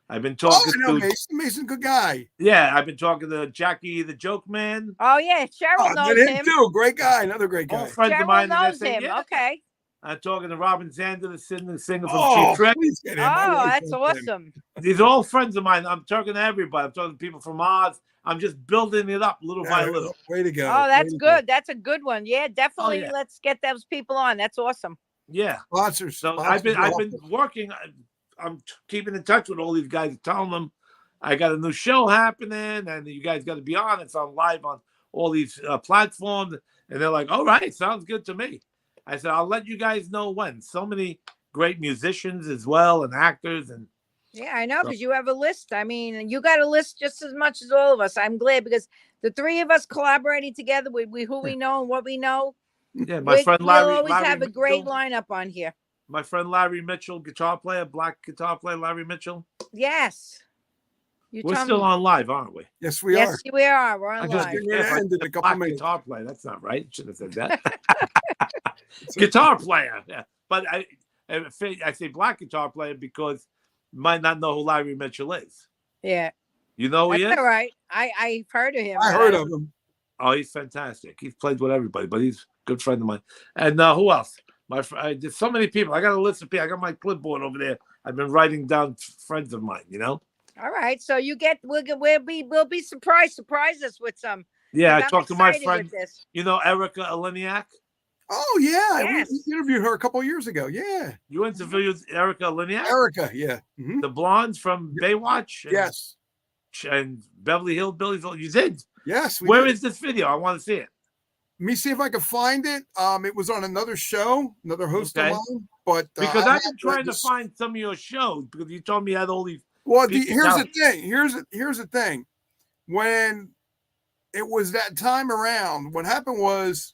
I've been Oh, talking I know to Mason. Mason, good guy. I've been talking to Jackie the Joke Man. Oh yeah, Oh, Cheryl I knows met him. too. Great guy. Another great All guy. friends of Cheryl mine, and they're knows saying, him. yeah. Okay. I'm talking to Robin Zander, the singer from Oh, Cheap Trick. please get Oh, him. I like that's him. awesome. These are all friends of mine. I'm talking to everybody. I'm talking to people from Oz. I'm just building it up little by Yeah, little. way to go. Oh, that's Way to go. good. That's a good one. Yeah, definitely. yeah. Let's get those people on. That's awesome. Yeah. Sponsors. So sponsors I've been working. I'm keeping in touch with all these guys, telling them I got a new show happening, and you guys got to be on. It's on live on all these platforms, and they're like, "All right, sounds good to me." I said, "I'll let you guys know when." So many great musicians as well, and actors, and Yeah, I know because you have a list. I mean, you got a list just as much as all of us. I'm glad because the three of us collaborating together with who we know and what we know. yeah, my friend We'll Larry. always Larry have a great Mitchell, lineup on here. my friend Larry Mitchell, guitar player, black guitar player, Larry Mitchell. Yes. You We're tell still me. on live, aren't we? Yes, we are. Yes, we are. We're I on just live. be We're gonna careful. end in a couple Black minutes. guitar player. That's not right. Should have said that. Guitar player. Yeah. But I say black guitar player because you might not know who Larry Mitchell is. Yeah. You know who he That's is? all right. I've heard of him. I but heard of him. Oh, he's fantastic. He's played with everybody, but he's a good friend of mine. And who else? There's so many people. I got a list of people. I got my clipboard over there. I've been writing down friends of mine. All right. So we'll be surprised. Surprise us with some. Yeah, I 'Cause I'm talked to my excited friend. with this. You know Erica Aliniak? Oh yeah, Yes. we interviewed her a couple of years ago. Yeah, You interviewed Erica Aliniak? Erica. Yeah. Mhm. The blondes from Baywatch? Yes. And Beverly Hillbillies. You did. Yes. Where did. is this video? I want to see it. Let me see if I can find it. It was on another show, another host Okay. of mine. But Because I I've been had trying to this- find some of your shows because you told me you had all these. Well, people here's out. the thing. Here's the thing. When it was that time around, what happened was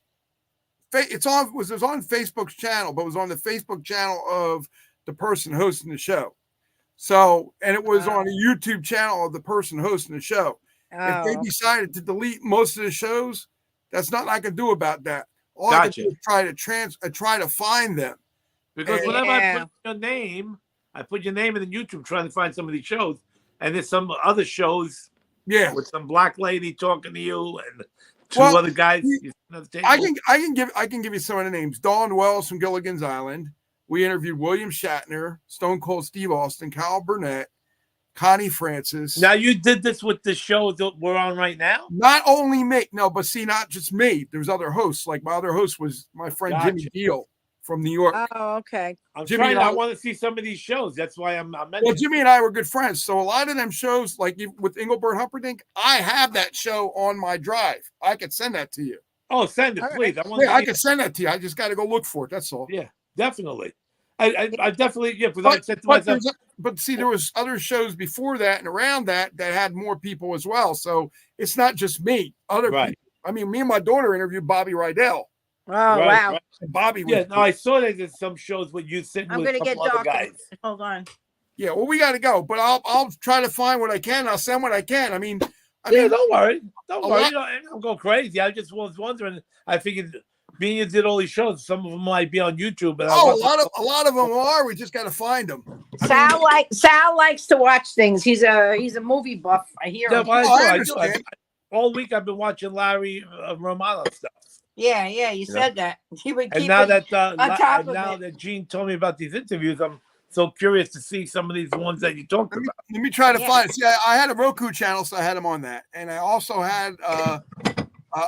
it was on Facebook's channel, but it was on the Facebook channel of the person hosting the show. So, and it was on a YouTube channel of the person hosting the show. If they Oh. decided to delete most of the shows, that's nothing I can do about that. All I can do is try to find them. Because And- whenever I Yeah. put your name in the YouTube trying to find some of these shows, and there's some other shows Yeah, with some black lady talking to you and two Well, other guys. At the table. I can give you some of the names. Dawn Wells from Gilligan's Island. We interviewed William Shatner, Stone Cold Steve Austin, Kyle Burnett, Connie Francis. Now you did this with the show that we're on right now. Not only me, no, but see, not just me. There's other hosts. Like my other host was my friend Jimmy Gotcha. Deal from New York. Oh, okay. I'm Jimmy trying. and I- I want to see some of these shows. That's why I'm Well, mentioning. Jimmy and I were good friends, so a lot of them shows, like with Engelbert Humperdinck, I have that show on my drive. I could send that to you. Oh, send it, All please. right. I want. Yeah, I could send that to you. I just got to go look for it. That's all. Yeah, definitely. I definitely because I said to myself, But see, there was other shows before that and around that had more people as well. So it's not just me. Other Right. people. I mean, me and my daughter interviewed Bobby Rydell. Oh, right, wow. right. Bobby was Yeah, no, I saw that there's some shows with you sitting I'm with going a to get couple other darker. guys. Hold on. Yeah, well, we got to go, but I'll try to find what I can. I'll send what I can. I mean, Don't worry. Don't a worry. lot- You know, I don't go crazy. I just was wondering. I figured being you did all these shows, some of them might be on YouTube. But a lot of them are. We just got to find them. Sal likes to watch things. He's a movie buff. I hear Yeah, him. well, Oh, I I do. understand. All week I've been watching Larry Romano stuff. Yeah, you said that. He would And keep now it that on top of now it. that Gene told me about these interviews, I'm so curious to see some of these ones that you talked about. Let me try to Yeah. find it. See, I had a Roku channel, so I had them on that, and I also had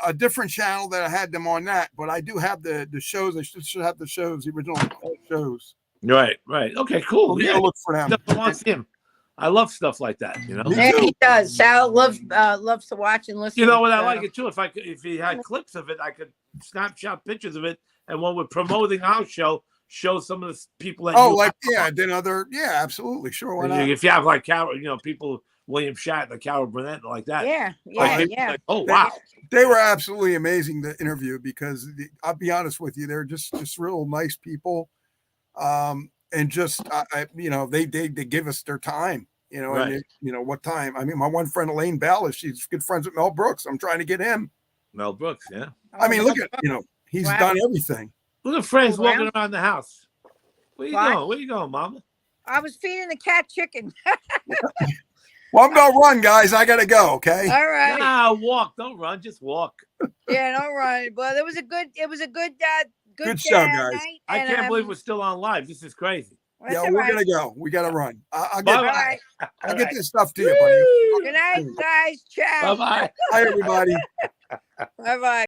a different channel that I had them on that. But I do have the shows. I should have the shows, the original shows. Right. Okay. Cool. Yeah, Yeah. look for them. Definitely want to see him. I love stuff like that. You know. Yeah, he does. Sal loves to watch and listen. You know what? I So- like it too. If he had clips of it, I could snapshot pictures of it, and when we're promoting our show, show some of the people that. Oh, you like have. then other, absolutely, sure, why not? If you have like people William Shatner, Carol Burnett, like that. Yeah, Like, yeah, people yeah. like, oh wow. They were absolutely amazing to interview because I'll be honest with you, they're just real nice people. And just they give us their time, Right. and what time. I mean, my one friend Elaine Bell, she's good friends with Mel Brooks. I'm trying to get him. Mel Brooks, yeah. I mean, Oh, look at he's Wow. done everything. Look at friends Well, walking around the house. Where you What? going? Where you going, Mama? I was feeding the cat chicken. Well, I'm gonna run, guys. I gotta go. Okay. All right. Nah, walk. Don't run. Just walk. Yeah, all right. Well, it was a good Good show, guys. night. I and, can't believe we're still on live. This is crazy. that's Yeah, all we're right. gonna go. We gotta run. I'll Bye get. All right. I'll get this stuff to you, buddy. Good night, guys. Ciao. Bye bye. Bye, everybody. Bye bye.